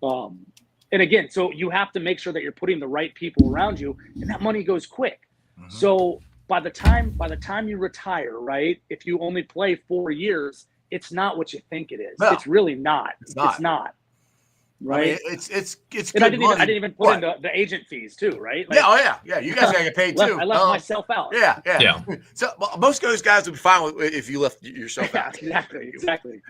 S4: And again, so you have to make sure that you're putting the right people around you, and that money goes quick. Mm-hmm. So by the time you retire, right? If you only play 4 years, it's not what you think it is. No, it's really not. It's not. Right?
S2: I mean, it's good.
S4: And I didn't even put in the agent fees too, right?
S2: Yeah. You guys gotta get paid too.
S4: I left myself out.
S2: Yeah. So most of those guys would be fine with if you left yourself out.
S4: Exactly.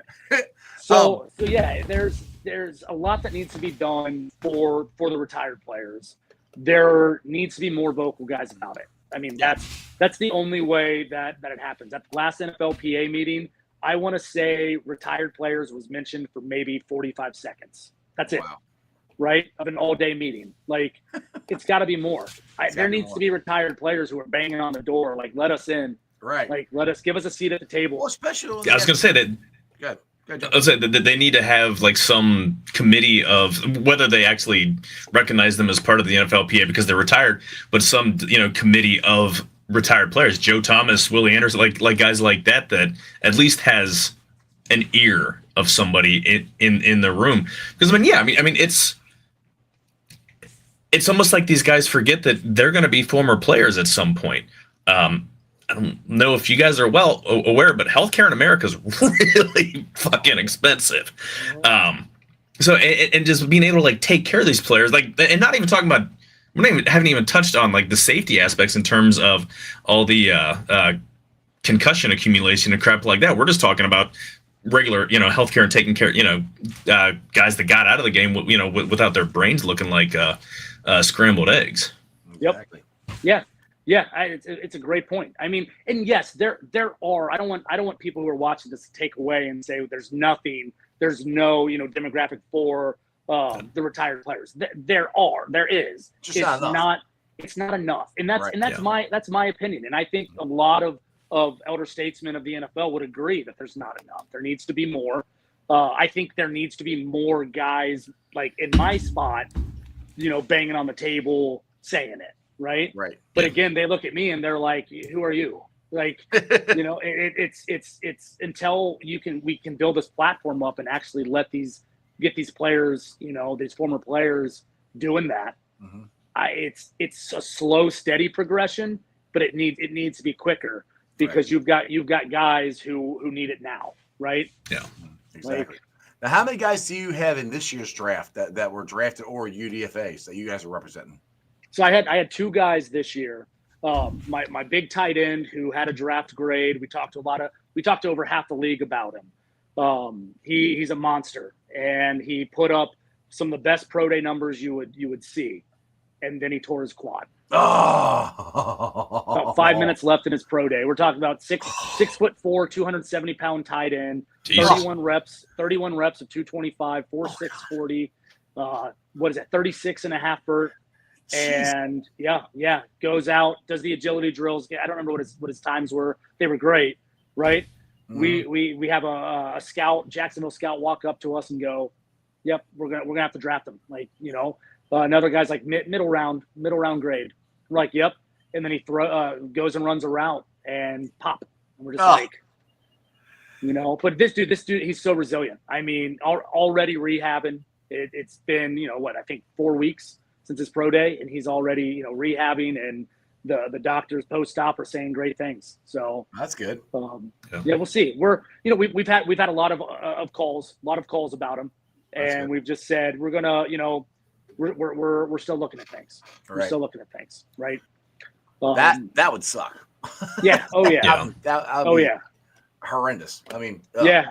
S4: So yeah, there's a lot that needs to be done for the retired players. There needs to be more vocal guys about it. I mean, that's the only way that it happens. At the last NFLPA meeting, I want to say retired players was mentioned for maybe 45 seconds. That's it, right? Of an all-day meeting. Like, it's got to be more. There needs to be retired players who are banging on the door, like, let us in.
S2: Right.
S4: Like, give us a seat at the table.
S2: Well, especially
S3: I was going to say that.
S2: Good.
S3: I was saying that they need to have some committee of whether they actually recognize them as part of the NFLPA because they're retired, but some committee of retired players, Joe Thomas, Willie Anderson, like guys like that at least has an ear of somebody in the room. Because I mean it's almost like these guys forget that they're going to be former players at some point. I don't know if you guys are well aware, but healthcare in America is really fucking expensive. So and just being able to take care of these players, and not even talking about, haven't even touched on the safety aspects in terms of all the concussion accumulation and crap like that. We're just talking about regular, healthcare and taking care, guys that got out of the game, without their brains looking like scrambled eggs.
S4: Yep. Exactly. Yeah, it's a great point. I mean, and yes, there are. I don't want people who are watching this to take away and say there's no demographic for the retired players. There is.
S2: Just it's
S4: not enough, and that's my opinion. And I think a lot of elder statesmen of the NFL would agree that there's not enough. There needs to be more. I think there needs to be more guys like in my spot, banging on the table saying it. Right. But again, they look at me and they're like, "Who are you?" Like, it's until we can build this platform up and actually get these players, these former players doing that. Mm-hmm. It's a slow, steady progression, but it needs to be quicker because you've got guys who need it now. Right.
S2: Yeah. Exactly. Now, how many guys do you have in this year's draft that were drafted or UDFAs that you guys are representing?
S4: So I had 2 guys this year. My big tight end who had a draft grade. We talked to over half the league about him. He's a monster, and he put up some of the best pro day numbers you would see, and then he tore his quad.
S2: Oh,
S4: About 5 minutes left in his pro day. We're talking about 6'4", 270-pound tight end, 31 reps of 225, 4.6 40. What is that? 36 and a half vert. And yeah, goes out, does the agility drills. I don't remember what his times were. They were great, right? Mm-hmm. We have a scout, Jacksonville scout, walk up to us and go, "Yep, we're gonna have to draft him." Like, another guy's like middle round grade. We're like, "Yep," and then he goes and runs a route and pop. And we're just like, But this dude, he's so resilient. I mean, already rehabbing. It's been I think 4 weeks since his pro day, and he's already rehabbing, and the doctors post-op are saying great things. So
S2: that's good.
S4: Yeah, we'll see. We've had a lot of calls about him, and we've just said we're gonna we're still looking at things. Right. We're still looking at things, right?
S2: That would suck.
S4: Yeah. Oh yeah.
S2: That would be horrendous. I mean.
S4: Yeah.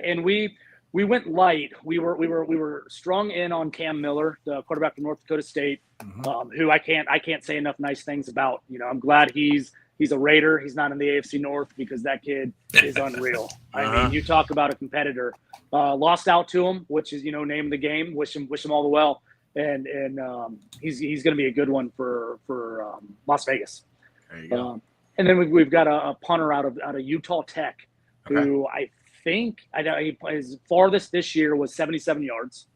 S4: And we went light. We were strung in on Cam Miller, the quarterback from North Dakota State, who I can't say enough nice things about. I'm glad he's a Raider. He's not in the AFC North, because that kid is unreal. I mean, you talk about a competitor. Lost out to him, which is name of the game. Wish him all the well, and he's going to be a good one for Las Vegas.
S2: There you go.
S4: And then we've got a punter out of Utah Tech, who I think his farthest this year was 77 yards.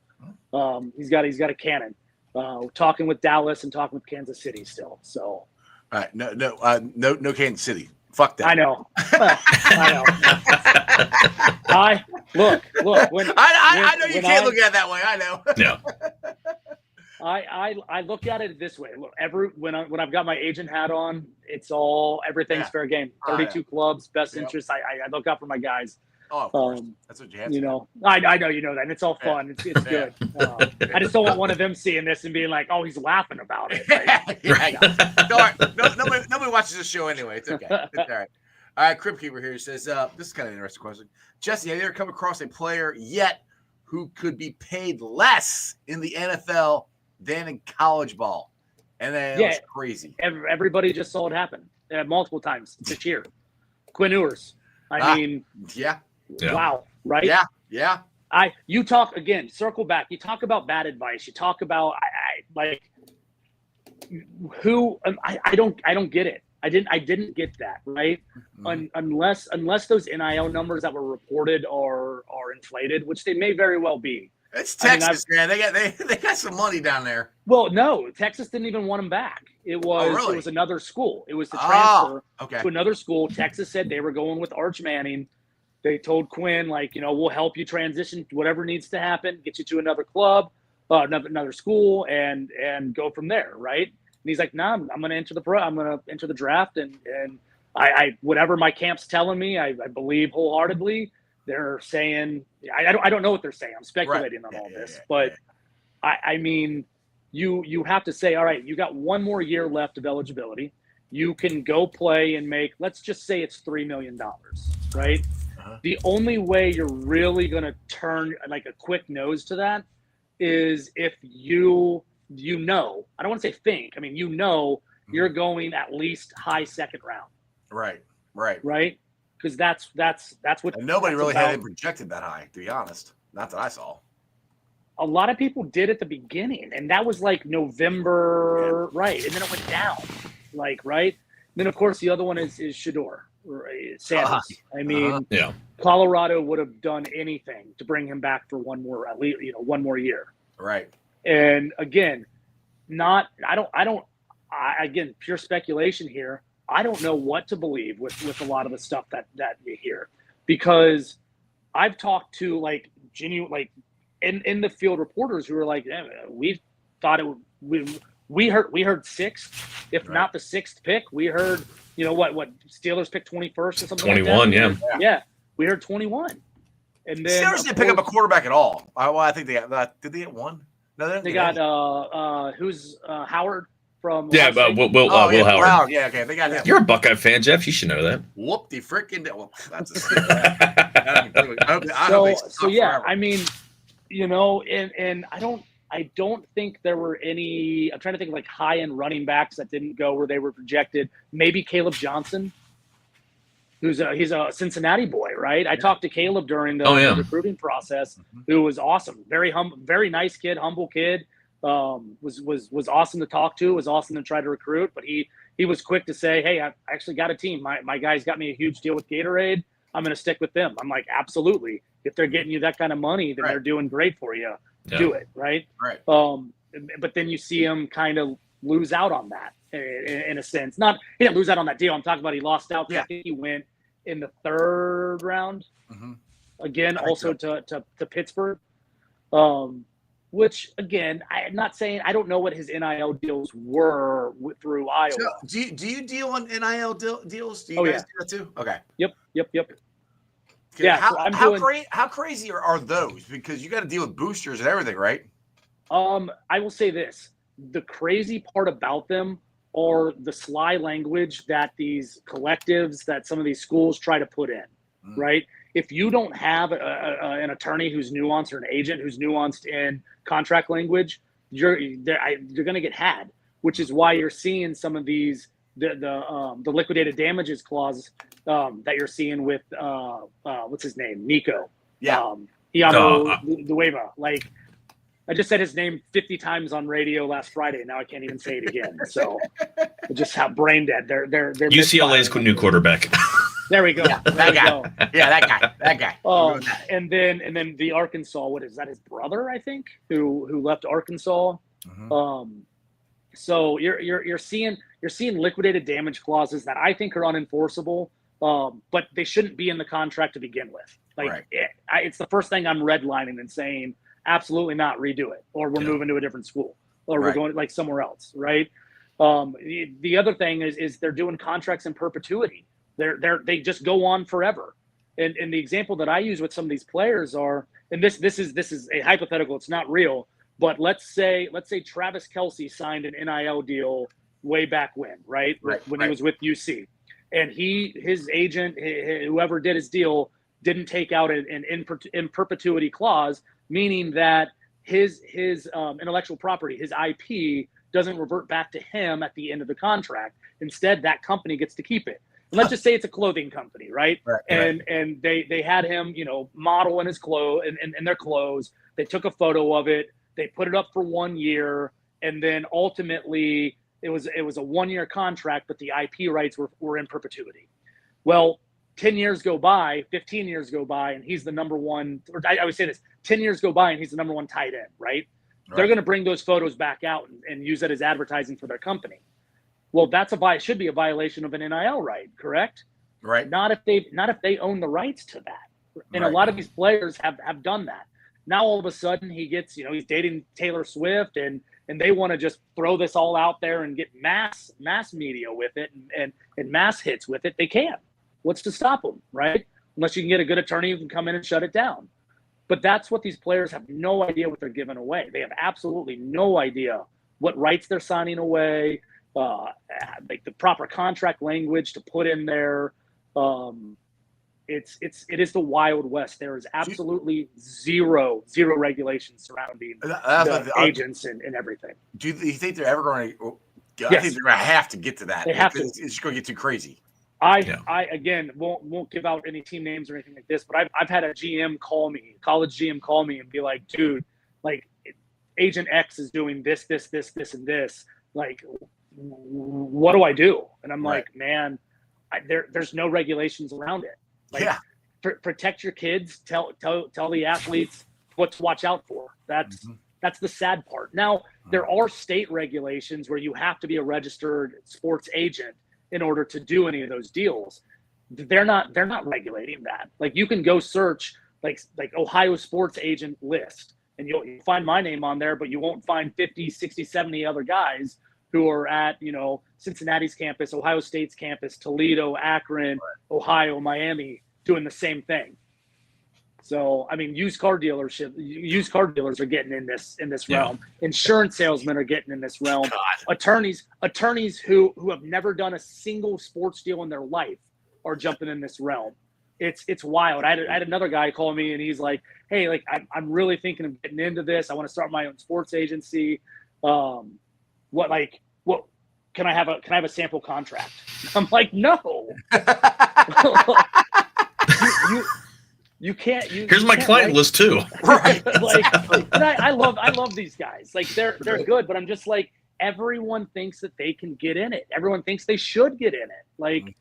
S4: He's got a cannon. Talking with Dallas and talking with Kansas City still. So,
S2: all right, no Kansas City. Fuck that.
S4: I know. Look. When
S2: I know you can't look at it that way. I know.
S3: Yeah.
S4: I look at it this way. Look, when I've got my agent hat on, everything's fair game. 32 clubs, best interest. I look out for my guys.
S2: Oh, of course. That's what you have to.
S4: I know that, and it's all fun. It's good. I just don't want one of them seeing this and being like, "Oh, he's laughing about it."
S2: Right? Nobody watches this show anyway. It's okay. It's all right. All right, Crib Keeper here says, "This is kind of an interesting question. Jesse, have you ever come across a player yet who could be paid less in the NFL than in college ball?" And then it was crazy.
S4: Everybody just saw it happen multiple times this year. Quinn Ewers. I mean,
S2: yeah.
S4: Wow, right?
S2: Yeah.
S4: You talk again, circle back. You talk about bad advice. You talk about I don't get it. I didn't get that, right? Unless those NIL numbers that were reported are inflated, which they may very well be.
S2: It's Texas, man. They got some money down there.
S4: Well, no, Texas didn't even want him back. It was another school. It was the transfer to another school. Texas said they were going with Arch Manning. They told Quinn, we'll help you transition, whatever needs to happen, get you to another club, another school, and go from there, right? And he's like, "Nah, I'm going to enter the draft, and I whatever my camp's telling me, I believe wholeheartedly. They're saying, I don't know what they're saying. I'm speculating on all this, but I mean, you have to say, all right, you got one more year left of eligibility. You can go play and make, let's just say it's $3 million, right? The only way you're really going to turn like a quick nose to that is if I don't want to say think. I mean, you're going at least high second round.
S2: Right.
S4: Because that's what.
S2: And nobody really had it projected that high, to be honest. Not that I saw.
S4: A lot of people did at the beginning, and that was like November, right? And then it went down, right. Then of course the other one is Shador. Sanders. I mean, Colorado would have done anything to bring him back for one more year. Right. And again, again, pure speculation here. I don't know what to believe with a lot of the stuff that you hear, because I've talked to in the field reporters who are like, we thought it would. We heard sixth, if not the sixth pick. We heard, what Steelers picked 21st or something.
S3: 21,
S4: like that. Yeah, we heard 21. And then
S2: Steelers didn't pick up a quarterback at all. I think they got. Did they get one? No,
S4: they got who's Howard from
S3: Yeah,
S4: Ohio State?
S3: Will Howard.
S2: Yeah, okay, they got him.
S3: You're a Buckeye fan, Jeff. You should know that.
S2: Whoop the freaking. Well, that's a stick. I hope they
S4: So yeah,
S2: forever.
S4: I mean, and I don't think there were any. I'm trying to think of like high end running backs that didn't go where they were projected. Maybe Caleb Johnson, he's a Cincinnati boy, right? I talked to Caleb during the recruiting process, who was awesome, very nice kid, humble kid. Was awesome to talk to, was awesome to try to recruit, but he was quick to say, hey, I actually got a team. My guys got me a huge deal with Gatorade. I'm going to stick with them. I'm like, absolutely. If they're getting you that kind of money, then they're doing great for you.
S3: Yeah.
S4: Do it, right?
S2: Right.
S4: But then you see him kind of lose out on that in a sense. He didn't lose out on that deal. I'm talking about he lost out.
S2: Yeah.
S4: I think he went in the 3rd round. Again, also to Pittsburgh. Which, again, I'm not saying – I don't know what his NIL deals were through Iowa.
S2: So, do you deal on NIL deals? Do you guys do that too? Okay.
S4: Yep.
S2: Okay.
S4: Yeah,
S2: How crazy are those? Because you got to deal with boosters and everything, right?
S4: I will say this. The crazy part about them are the sly language that these collectives, that some of these schools try to put in, right? If you don't have an attorney who's nuanced or an agent who's nuanced in contract language, you're going to get had, which is why you're seeing some of these the liquidated damages clause that you're seeing with what's his name, Nico, Dueva. Like, I just said his name 50 times on radio last Friday. Now I can't even say it again. So just how brain dead. They're
S3: UCLA's new quarterback.
S4: There we go.
S2: Yeah, that guy. Yeah, that guy.
S4: And then the Arkansas, what is that? His brother, I think, who left Arkansas. So you're seeing liquidated damage clauses that I think are unenforceable, but they shouldn't be in the contract to begin with. Like it's the first thing I'm redlining and saying, absolutely not, redo it, or we're moving to a different school, or we're going like somewhere else, right? The other thing is they're doing contracts in perpetuity. They just go on forever. And the example that I use with some of these players are, and this is a hypothetical, it's not real, but let's say Travis Kelce signed an NIL deal way back when, when he was with UC, and his agent, whoever did his deal, didn't take out an in perpetuity clause, meaning that his intellectual property, his IP, doesn't revert back to him at the end of the contract. Instead, that company gets to keep it. And let's just say it's a clothing company, right? And they had him, model in his clothes and their clothes. They took a photo of it. They put it up for 1 year, and then ultimately it was a 1-year contract, but the IP rights were in perpetuity. Well, 10 years go by, 15 years go by, and he's the number one. Or I would say this: 10 years go by, and he's the number one tight end, right? They're going to bring those photos back out and use that as advertising for their company. Well, should be a violation of an NIL right, correct?
S2: Right.
S4: Not if they own the rights to that. And a lot of these players have done that. Now all of a sudden he gets, he's dating Taylor Swift, and they want to just throw this all out there and get mass media with it and mass hits with it. They can. What's to stop them, right? Unless you can get a good attorney who can come in and shut it down. But that's what these players have no idea what they're giving away. They have absolutely no idea what rights they're signing away, like the proper contract language to put in there. It is the Wild West. There is absolutely zero regulations surrounding the agents and everything.
S2: Do you think they're ever going to?
S4: Yes.
S2: I think they're going to have to get to that.
S4: They have to.
S2: It's just going to get too crazy.
S4: I again won't give out any team names or anything like this, but I've had a college GM call me and be like, dude, like Agent X is doing this, and this. Like, what do I do? And I'm like, man, there's no regulations around it. Like, protect your kids. Tell the athletes what to watch out for. That's the sad part. Now, there are state regulations where you have to be a registered sports agent in order to do any of those deals. They're not regulating that. Like, you can go search like Ohio sports agent list, and you'll find my name on there, but you won't find 50, 60, 70 other guys who are at, Cincinnati's campus, Ohio State's campus, Toledo, Akron, Ohio, Miami, doing the same thing. So, I mean, used car dealers are getting in this realm. Insurance salesmen are getting in this realm. Attorneys who have never done a single sports deal in their life are jumping in this realm. It's wild. I had another guy call me, and he's like, "Hey, like I'm really thinking of getting into this. I want to start my own sports agency. What can I have a sample contract?" I'm like, "No." You can't.
S3: Here's my client list too.
S2: Right.
S4: And I love these guys. Like they're good, but I'm just like, everyone thinks that they can get in it. Everyone thinks they should get in it. Like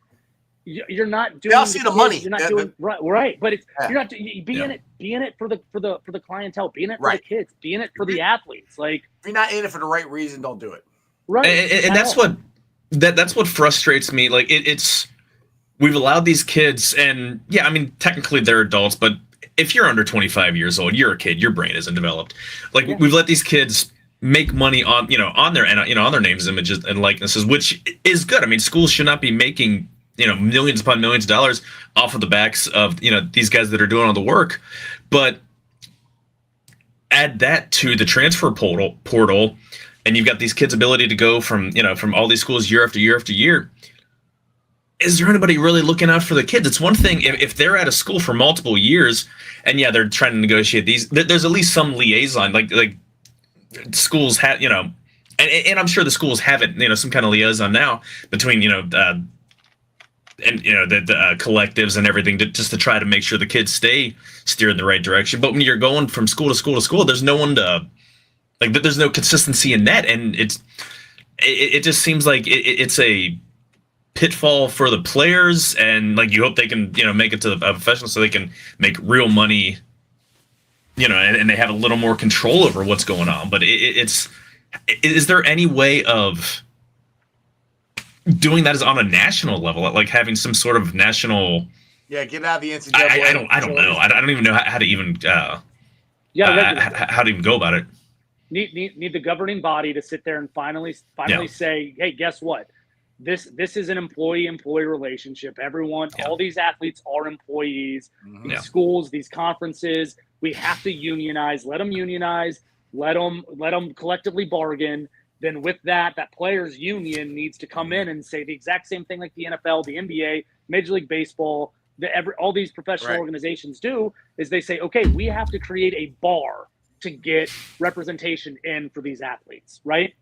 S4: you're not doing.
S2: They all see the money.
S4: You're not doing right. But you're not. Be in it for the clientele. Be in it for the kids. Be in it for the athletes. Like
S2: if you're not in it for the right reason, don't do it.
S3: Right. And that's what frustrates me. Like it's. We've allowed these kids, and I mean, technically they're adults, but if you're under 25 years old, you're a kid. Your brain isn't developed. Like we've let these kids make money on their on their names, images, and likenesses, which is good. I mean, schools should not be making millions upon millions of dollars off of the backs of these guys that are doing all the work. But add that to the transfer portal, and you've got these kids' ability to go from all these schools year after year after year. Is there anybody really looking out for the kids? It's one thing if they're at a school for multiple years and they're trying to negotiate these. There's at least some liaison, like schools have, and I'm sure the schools have it, some kind of liaison now between the collectives and everything just to try to make sure the kids stay steered in the right direction. But when you're going from school to school to school, there's no one to there's no consistency in that, and it just seems like it's a pitfall for the players, and you hope they can make it to the professional so they can make real money, and they have a little more control over what's going on. But is there any way of doing that is on a national level, like having some sort of national
S2: get out of the NCAA?
S3: I don't know. I don't even know how to even how to even go about it.
S4: Need the governing body to sit there and finally say, hey, guess what? This is an employee-employee relationship. Everyone, all these athletes are employees. These schools, these conferences, we have to unionize. Let them unionize. Let them collectively bargain. Then with that players' union needs to come in and say the exact same thing like the NFL, the NBA, Major League Baseball, all these professional organizations do, is they say, okay, we have to create a bar to get representation in for these athletes, right?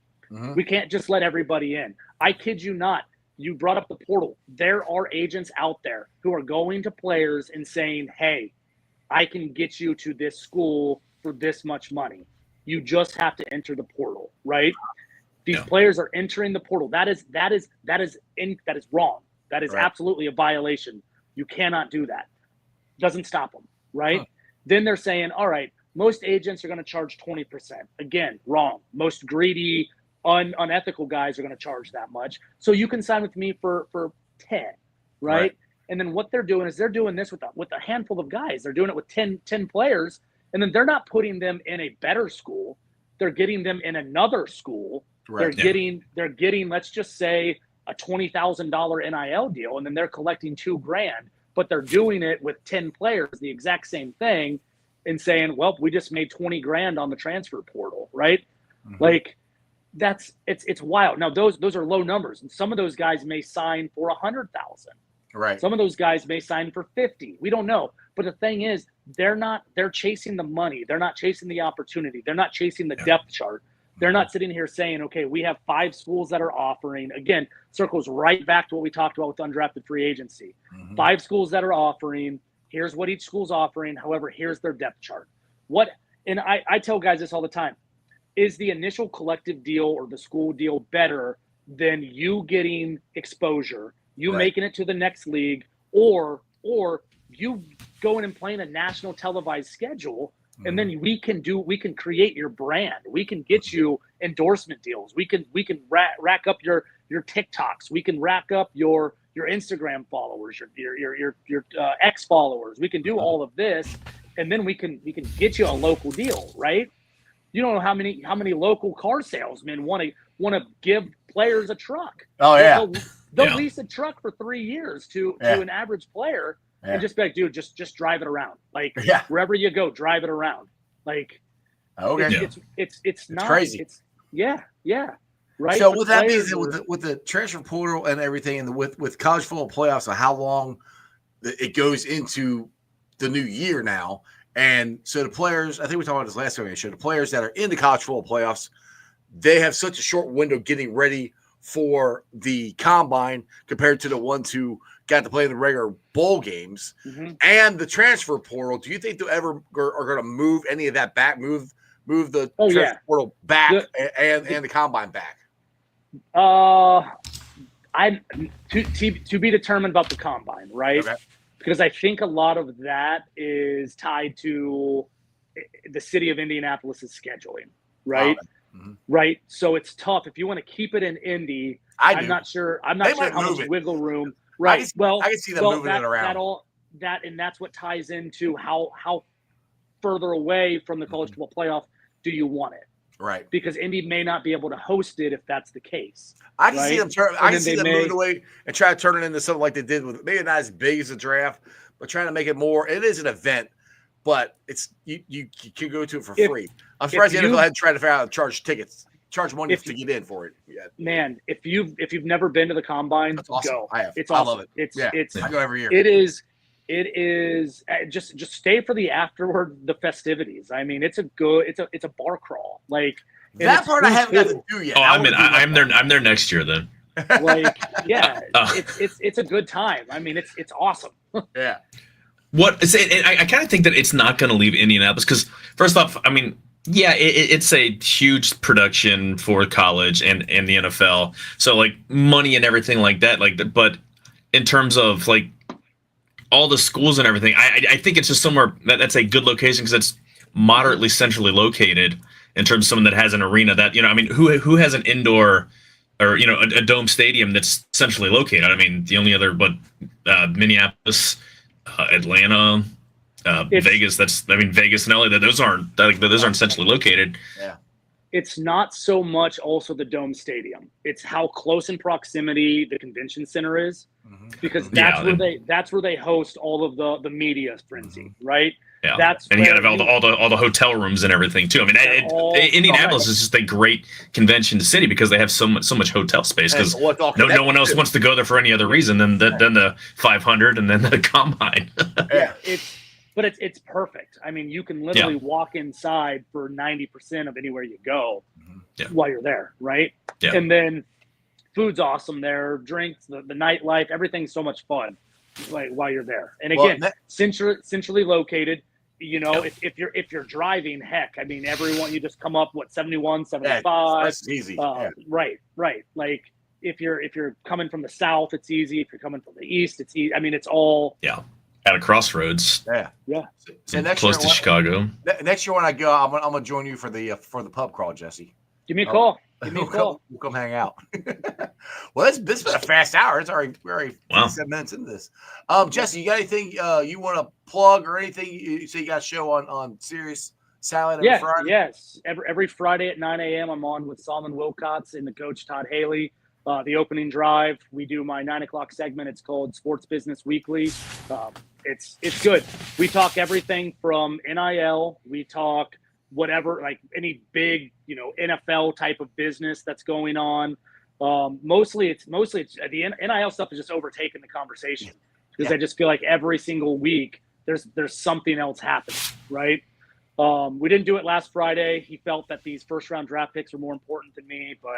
S4: We can't just let everybody in. I kid you not. You brought up the portal. There are agents out there who are going to players and saying, hey, I can get you to this school for this much money. You just have to enter the portal, right? These players are entering the portal. That is wrong. That is absolutely a violation. You cannot do that. Doesn't stop them, right? Then they're saying, all right, most agents are going to charge 20%. Again, wrong. Most greedy, unethical guys are going to charge that much. So you can sign with me for 10, right? And then what they're doing is they're doing this with a handful of guys. They're doing it with 10 players, and then they're not putting them in a better school. They're getting them in another school. They're getting, let's just say, a $20,000 NIL deal, and then they're collecting $2,000, but they're doing it with 10 players, the exact same thing, and saying, well, we just made $20,000 on the transfer portal, right? It's wild. Now those are low numbers, and some of those guys may sign for 100,000.
S2: Right.
S4: Some of those guys may sign for 50. We don't know. But the thing is, they're chasing the money. They're not chasing the opportunity. They're not chasing the depth chart. They're not sitting here saying, okay, we have 5 schools that are offering. Again, circles right back to what we talked about with undrafted free agency. 5 schools that are offering. Here's what each school's offering. However, here's their depth chart. And I tell guys this all the time. Is the initial collective deal or the school deal better than you getting exposure, you making it to the next league, or you going and playing a national televised schedule, and then we can create your brand. We can get you endorsement deals. We can rack up your TikToks. We can rack up your Instagram followers, your X followers. We can do all of this, and then we can get you a local deal, right? You don't know how many local car salesmen want to give players a truck.
S2: Oh yeah,
S4: they'll lease a truck for 3 years to an average player and just be like, dude, just drive it around. Like wherever you go, drive it around. Like it's not
S2: crazy.
S4: It's right.
S2: So with that being with the transfer portal and everything, and with college football playoffs, and how long it goes into the new year now, and so the players, I think we talked about this last time on the show, the players that are in the college football playoffs, they have such a short window getting ready for the combine compared to the ones who got to play in the regular bowl games and the transfer portal. Do you think they'll ever are going to move any of that back? Move the transfer portal back and the combine back?
S4: I'm to be determined about the combine, right? Okay. Because I think a lot of that is tied to the city of Indianapolis's scheduling, right? Right. So it's tough if you want to keep it in Indy. I'm not sure how much wiggle room. Right.
S2: I can see them moving it around.
S4: That's what ties into how further away from the college football playoff do you want it?
S2: Right.
S4: Because Indy may not be able to host it if that's the case.
S2: I can see them moving away and try to turn it into something like they did with maybe not as big as a draft, but trying to make it more. It is an event, but it's you can go to it for free. I'm surprised they didn't go ahead and try to figure out how to charge money to get in for it. Yeah.
S4: Man, if you've never been to the combine,
S2: that's awesome.
S4: Go.
S2: I have.
S4: It's awesome.
S2: I love it. I go every year.
S4: It is just stay for the afterward, the festivities. I mean, it's a bar crawl. Like
S2: that part I haven't got to do yet.
S3: Oh, I'm there next year then.
S4: Like, yeah, it's a good time. I mean, it's awesome.
S2: Yeah.
S3: I kind of think that it's not going to leave Indianapolis because first off, I mean, yeah, it's a huge production for college and the NFL. So like money and everything like that, but in terms of like all the schools and everything, I think it's just somewhere that's a good location because it's moderately centrally located in terms of someone that has an arena that, I mean, who has an indoor or, a dome stadium that's centrally located? I mean, the only other, Minneapolis, Atlanta, Vegas. Vegas and LA. Those aren't centrally located.
S2: Yeah.
S4: It's not so much also the dome stadium. It's how close in proximity the convention center is, because that's where they host all of the media frenzy, right?
S3: Yeah, and you got all the hotel rooms and everything too. I mean, Indianapolis is just a great convention city because they have so much hotel space. Because no one else wants to go there for any other reason than the 500 and then the combine.
S4: Yeah, it's perfect. I mean, you can literally walk inside for 90% of anywhere you go while you're there, right?
S3: Yeah.
S4: And then food's awesome there, drinks, the nightlife, everything's so much fun while you're there. And again, centrally located. If you're driving, heck, I mean, everyone, you just come up 71, 75.
S2: That's easy.
S4: Right. Like if you're coming from the south, it's easy. If you're coming from the east, it's easy. I mean, it's all
S3: at a crossroads.
S4: Yeah.
S2: So next
S3: close
S2: year,
S3: to Chicago.
S2: Next year when I go, I'm gonna join you for the pub crawl, Jesse.
S4: Give me a call.
S2: We'll come hang out. Well, this has been a fast hour. It's already 7 minutes into this. Jesse, you got anything you want to plug or anything? You say you got a show on Sirius Satellite every Friday?
S4: Yes. Every Friday at 9 a.m. I'm on with Solomon Wilcots and the coach Todd Haley. The opening drive, we do my 9 o'clock segment. It's called Sports Business Weekly. It's good. We talk everything from NIL. We talk whatever, like any big, NFL type of business that's going on. Mostly it's the NIL stuff is just overtaking the conversation because I just feel like every single week there's something else happening, right? We didn't do it last Friday. He felt that these first round draft picks were more important than me, but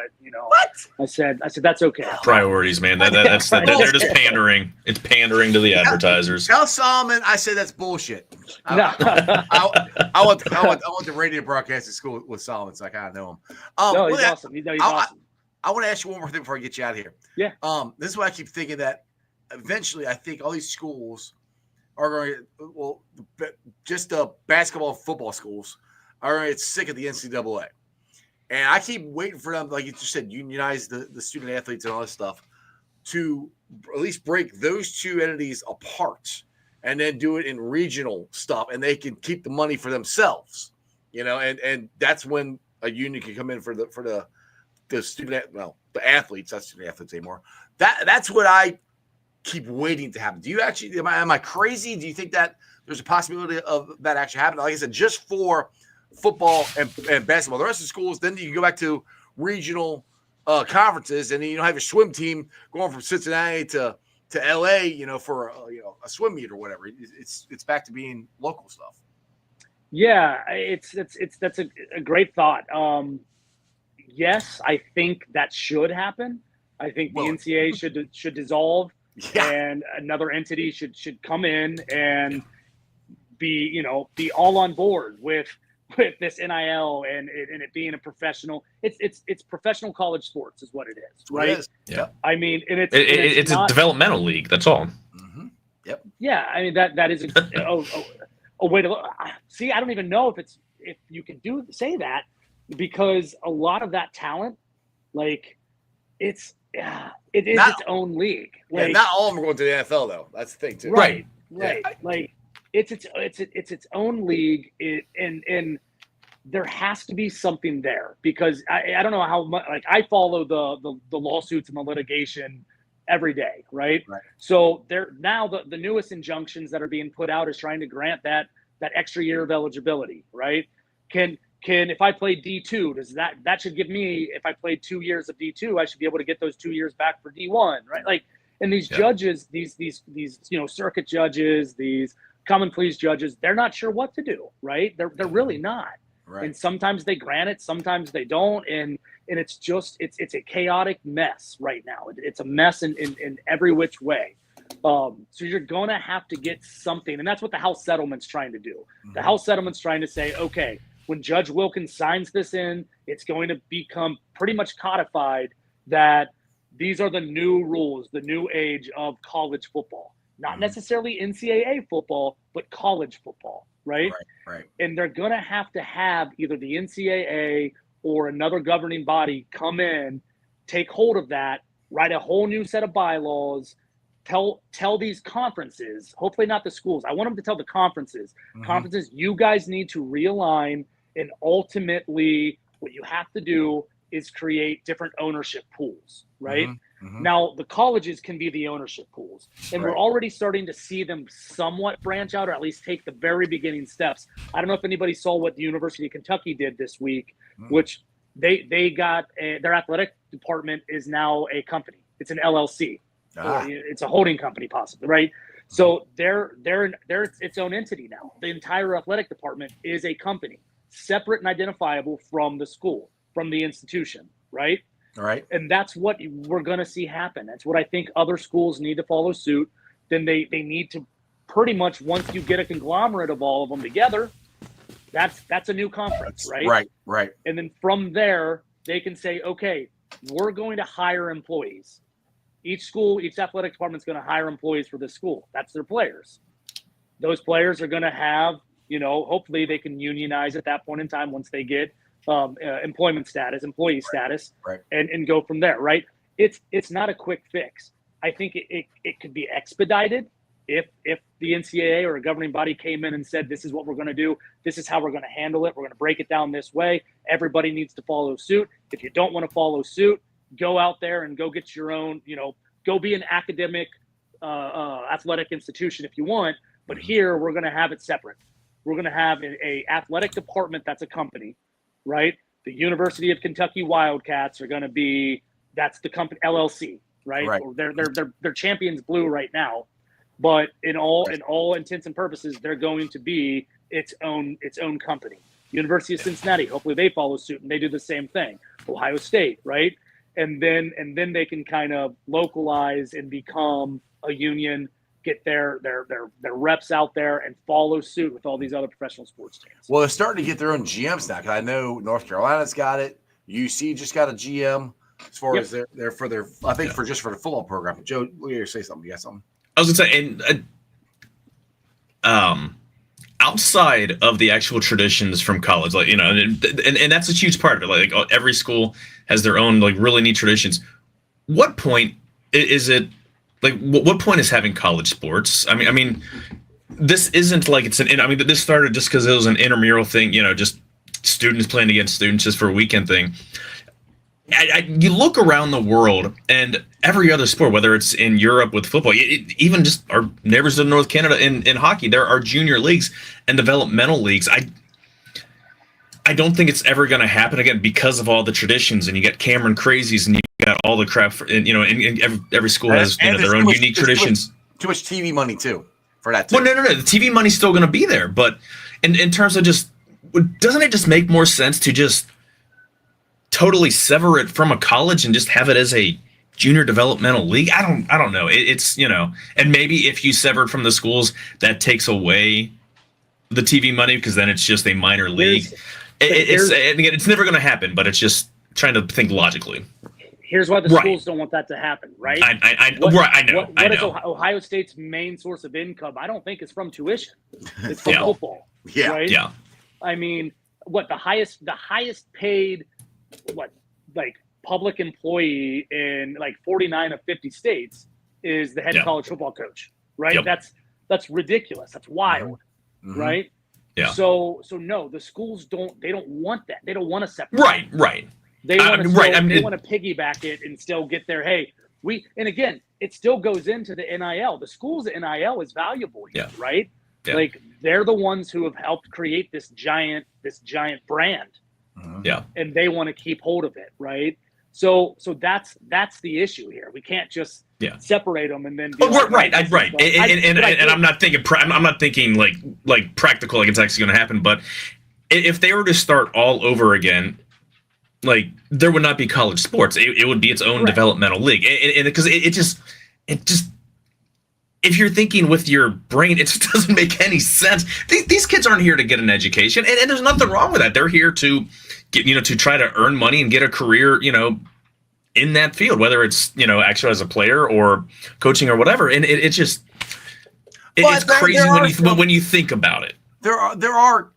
S2: what?
S4: I said that's okay.
S3: Priorities, man. That's they're just pandering. It's pandering to the advertisers.
S2: Tell Solomon I said that's bullshit. I want the radio broadcast at school with Solomon, so I kind of know him.
S4: No, he's awesome. He's awesome.
S2: I want to ask you one more thing before I get you out of here.
S4: Yeah.
S2: This is why I keep thinking that eventually I think all these schools are going to, just the basketball and football schools are going to get sick of the NCAA. And I keep waiting for them, like you just said, unionize the student athletes and all this stuff to at least break those two entities apart and then do it in regional stuff. And they can keep the money for themselves, and that's when a union can come in for the student, the athletes, not student athletes anymore. That's what I keep waiting to happen. Do you actually, am I crazy? Do you think that there's a possibility of that actually happening? Like I said, just for football and basketball, the rest of the schools, then you go back to regional conferences, and then you don't have your swim team going from Cincinnati to LA, for a swim meet or whatever. It's back to being local stuff.
S4: Yeah, that's a great thought. Yes, I think that should happen. I think the NCAA should dissolve, and another entity should come in and be all on board with this NIL and it being a professional. It's professional college sports is what it is, right?
S2: It is. Yeah.
S4: I mean, and
S3: it's
S4: not,
S3: a developmental league. That's all.
S2: Mm-hmm. Yep.
S4: Yeah, I mean that is a way to look. See, I don't even know if you can say that, because a lot of that talent, like it is its own league. Like,
S2: not all of them are going to the NFL though. That's the thing too.
S4: Right.
S2: Yeah.
S4: Like it's its own league, and there has to be something there, because I don't know how much. Like, I follow the lawsuits and the litigation every day, right? So now the newest injunctions that are being put out is trying to grant that extra year of eligibility, right? Can if I played D2, does that should give me, if I played 2 years of D2, I should be able to get those 2 years back for D1, right? Like, and these judges, these circuit judges, these common pleas judges, they're not sure what to do, right? They're really not. Right. And sometimes they grant it, sometimes they don't, and it's just it's a chaotic mess right now. It's a mess in every which way. So you're gonna have to get something, and that's what the House settlement's trying to do. Mm-hmm. The House settlement's trying to say, okay, when Judge Wilkins signs this in, it's going to become pretty much codified that these are the new rules, the new age of college football. Not necessarily NCAA football, but college football, right?
S2: Right.
S4: And they're going to have either the NCAA or another governing body come in, take hold of that, write a whole new set of bylaws, tell these conferences, hopefully not the schools. I want them to tell the conferences, you guys need to realign, and ultimately what you have to do is create different ownership pools, right? Now, the colleges can be the ownership pools, and we're already starting to see them somewhat branch out, or at least take the very beginning steps. I don't know if anybody saw what the University of Kentucky did this week, which they got their athletic department is now a company. It's an LLC. It's a holding company, possibly, right? So they're its own entity now. The entire athletic department is a company, separate and identifiable from the school, from the institution, right?
S2: All right.
S4: And that's what we're going to see happen. That's what I think other schools need to follow suit. Then they need to pretty much, once you get a conglomerate of all of them together, that's a new conference, right?
S2: Right.
S4: And then from there, they can say, okay, we're going to hire employees. Each school, each athletic department is going to hire employees for this school. That's their players. Those players are going to have, hopefully they can unionize at that point in time once they get employee status, and go from there, right? It's not a quick fix. I think it could be expedited if the NCAA or a governing body came in and said, this is what we're going to do, this is how we're going to handle it, we're going to break it down this way, everybody needs to follow suit. If you don't want to follow suit, go out there and go get your own, go be an academic athletic institution if you want, but here we're going to have it separate. We're going to have a athletic department that's a company, right? The University of Kentucky Wildcats are going to be, that's the company, LLC, right? They're Champions Blue right now, but in all intents and purposes, they're going to be its own company. University of Cincinnati, hopefully they follow suit and they do the same thing. Ohio State, right? And then they can kind of localize and become a union, get their reps out there and follow suit with all these other professional sports teams.
S2: Well, they're starting to get their own GMs now, because I know North Carolina's got it. UC just got a GM as far as they're for their, I think for the football program. Joe, you say something. You got something?
S3: I was gonna say, and outside of the actual traditions from college, like, and that's a huge part of it. Like every school has their own like really neat traditions. What point is it? Like, what point is having college sports? I mean, this isn't like it's this started just because it was an intramural thing, just students playing against students just for a weekend thing. you look around the world and every other sport, whether it's in Europe with football, even just our neighbors in North Canada in hockey, there are junior leagues and developmental leagues. I don't think it's ever going to happen again because of all the traditions, and you got Cameron crazies, and you got all the crap. And every school has their own unique traditions.
S2: Too much TV money too for that too.
S3: Well, no. The TV money's still going to be there, but in terms of just, doesn't it just make more sense to just totally sever it from a college and just have it as a junior developmental league? I don't know. It's and maybe if you sever it from the schools, that takes away the TV money because then it's just a minor league. It's never going to happen, but it's just trying to think logically.
S4: Here's why the schools don't want that to happen, right?
S3: I know.
S4: What is Ohio State's main source of income? I don't think it's from tuition. It's from football.
S2: Yeah.
S4: Right?
S3: Yeah.
S4: I mean, the highest paid public employee in 49 of 50 states is the head college football coach, right?
S3: Yep.
S4: That's ridiculous. That's wild, right?
S3: Yeah.
S4: So no, the schools don't want that. They don't want to separate.
S3: Right.
S4: They want to piggyback it and still get their and again, it still goes into the NIL. The school's NIL is valuable here, right? Yeah. They're the ones who have helped create this giant brand.
S3: Yeah.
S4: And they want to keep hold of it, right? So that's the issue here. We can't just separate them and then.
S3: Right. And I'm not thinking. I'm not thinking like practical, like it's actually going to happen. But if they were to start all over again, there would not be college sports. It would be its own developmental league. And because it just, if you're thinking with your brain, it just doesn't make any sense. These kids aren't here to get an education, and there's nothing wrong with that. They're here to get, to try to earn money and get a career, in that field, whether it's, actually as a player or coaching or whatever. And it's just, it's crazy when you think about it.
S2: There are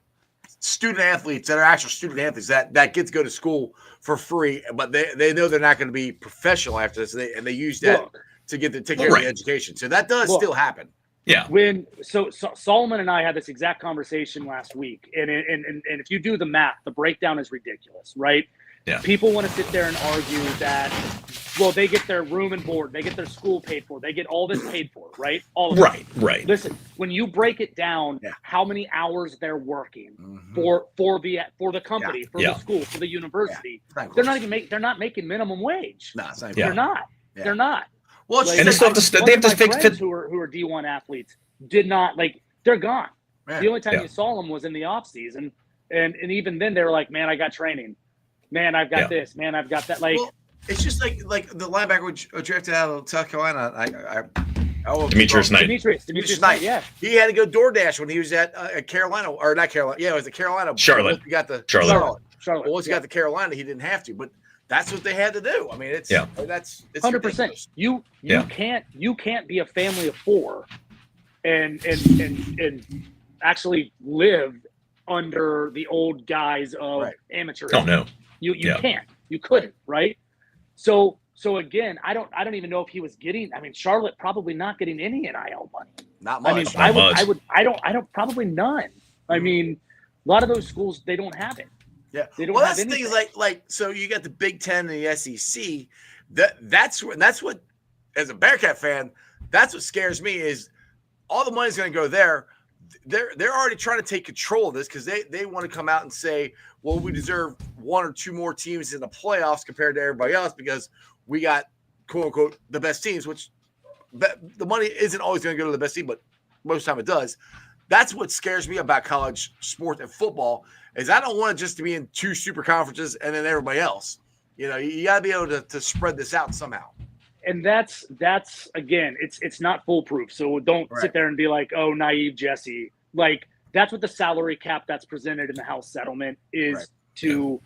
S2: student athletes that are actual student athletes that get to go to school for free, but they know they're not going to be professional after this, and they use that to take care of the education. So that does still happen.
S3: Yeah.
S4: So Solomon and I had this exact conversation last week, and if you do the math, the breakdown is ridiculous, right?
S3: Yeah.
S4: People want to sit there and argue that, they get their room and board, they get their school paid for, they get all this paid for, right? All of it.
S3: Right.
S4: Listen, when you break it down, how many hours they're working for the company, for the school, for the university, they're not making minimum wage.
S2: No, it's not.
S4: They're not.
S2: Yeah.
S4: They not.
S2: Well,
S3: and they have to fix
S4: who are D1 athletes did not they're gone.
S2: Man.
S4: The only time you saw them was in the off season, and even then they were like, man, I got training. Man, I've got this. Man, I've got that.
S2: It's just like the linebacker we drafted out of South Carolina.
S3: Demetrius Knight.
S4: Demetrius Knight. Yeah,
S2: he had to go DoorDash when he was at Carolina, or not Carolina. Yeah, it was at Carolina.
S3: Charlotte.
S2: You got the
S3: Charlotte.
S2: Well, once you got the Carolina, he didn't have to, but that's what they had to do. I mean, it's
S4: 100%. You can't be a family of four and actually live under the old guise of amateur.
S3: Oh no.
S4: You can't. You couldn't, right? So again, I don't even know if he was getting. I mean, Charlotte probably not getting any NIL money.
S2: Not much.
S4: I mean, I don't probably none. I mean, a lot of those schools, they don't have it.
S2: Yeah.
S4: They don't
S2: that's
S4: have
S2: the thing
S4: anything.
S2: is so you got the Big Ten and the SEC. That's what, as a Bearcat fan, that's what scares me is all the money's going to go there. They're already trying to take control of this because they want to come out and say, well, we deserve one or two more teams in the playoffs compared to everybody else because we got, quote unquote, the best teams, which the money isn't always going to go to the best team, but most of the time it does. That's what scares me about college sports and football is I don't want it just to be in two super conferences and then everybody else. You got to be able to spread this out somehow.
S4: And that's again, it's not foolproof. So don't sit there and be like, oh, naive Jesse. That's what the salary cap that's presented in the House settlement is to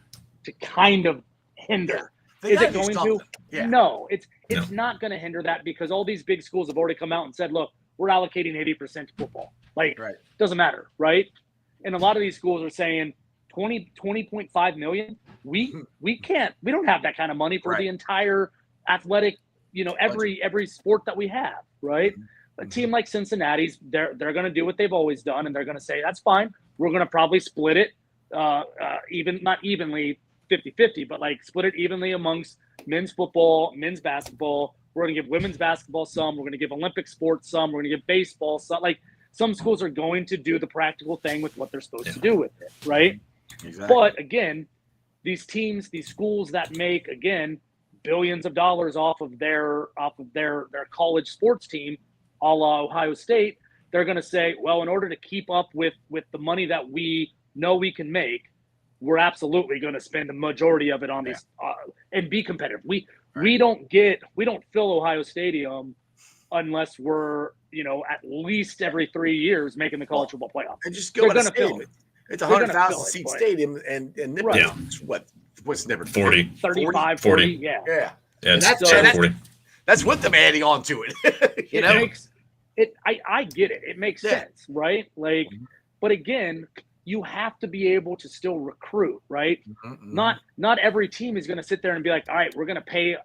S4: kind of hinder. Is it going to? Yeah. No, it's not going to hinder that because all these big schools have already come out and said, look, we're allocating 80% to football. Doesn't matter, right? And a lot of these schools are saying 20.5 million. We don't have that kind of money for the entire athletic, every sport that we have, right? A team like Cincinnati's, they're going to do what they've always done, and they're going to say that's fine. We're going to probably split it, not evenly, 50-50, but like split it evenly amongst men's football, men's basketball. We're going to give women's basketball some. We're going to give Olympic sports some. We're going to give baseball some. Like some schools are going to do the practical thing with what they're supposed to do with it, right?
S2: Exactly.
S4: But again, these teams, these schools that make, again, billions of dollars off of their college sports team, a la Ohio State, they're going to say, well, in order to keep up with the money that we know we can make, we're absolutely going to spend the majority of it on these and be competitive. We don't fill Ohio Stadium unless we're, at least every 3 years making the college football playoff.
S2: And just go to stadium. It's a 100,000 seat
S4: but,
S2: stadium, and Nippert,
S4: right.
S2: what's Nippert?
S3: 40.
S4: 35,
S3: 40.
S4: yeah.
S3: Yeah,
S2: And
S3: it's 40.
S2: That's with them adding on to it.
S4: I get it. It makes sense, right? Like, but again, you have to be able to still recruit, right?
S2: Mm-hmm.
S4: Not every team is going to sit there and be like, all right, we're going to pay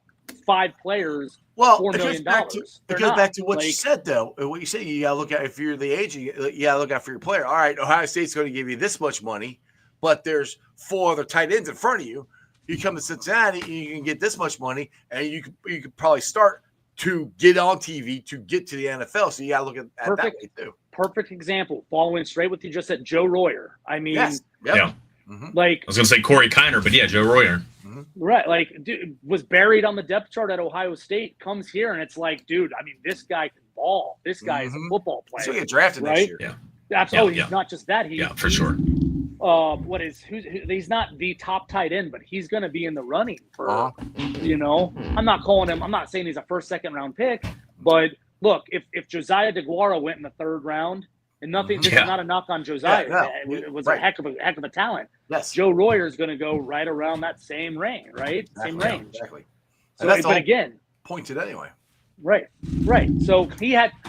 S4: 5 players $4 million.
S2: It goes back to what you said, though. What you said, you got to look at, if you're the agent, you got to look out for your player. All right, Ohio State's going to give you this much money, but there's 4 other tight ends in front of you. You come to Cincinnati, you can get this much money, and you could probably start to get on TV to get to the NFL. So you got to look at that way, too.
S4: Perfect example, following straight what you just said, Joe Royer. I mean, like
S3: I was going to say Corey Kiner, but yeah, Joe Royer.
S4: Right, like, dude was buried on the depth chart at Ohio State, comes here, and it's like, dude, I mean, this guy can ball. This guy is a football player.
S2: So he get drafted next year.
S4: Yeah, absolutely. He's not just that.
S3: For sure.
S4: He's not the top tight end, but he's going to be in the running for. I'm not calling him. I'm not saying he's a first, second round pick, but look, if Josiah DeGuara went in the 3rd round. And nothing. This is not a knock on Josiah. It was a heck of a talent.
S2: Yes.
S4: Joe Royer is going to go right around that same range, right? Same range.
S2: Exactly.
S4: So, but again,
S2: pointed anyway.
S4: Right. So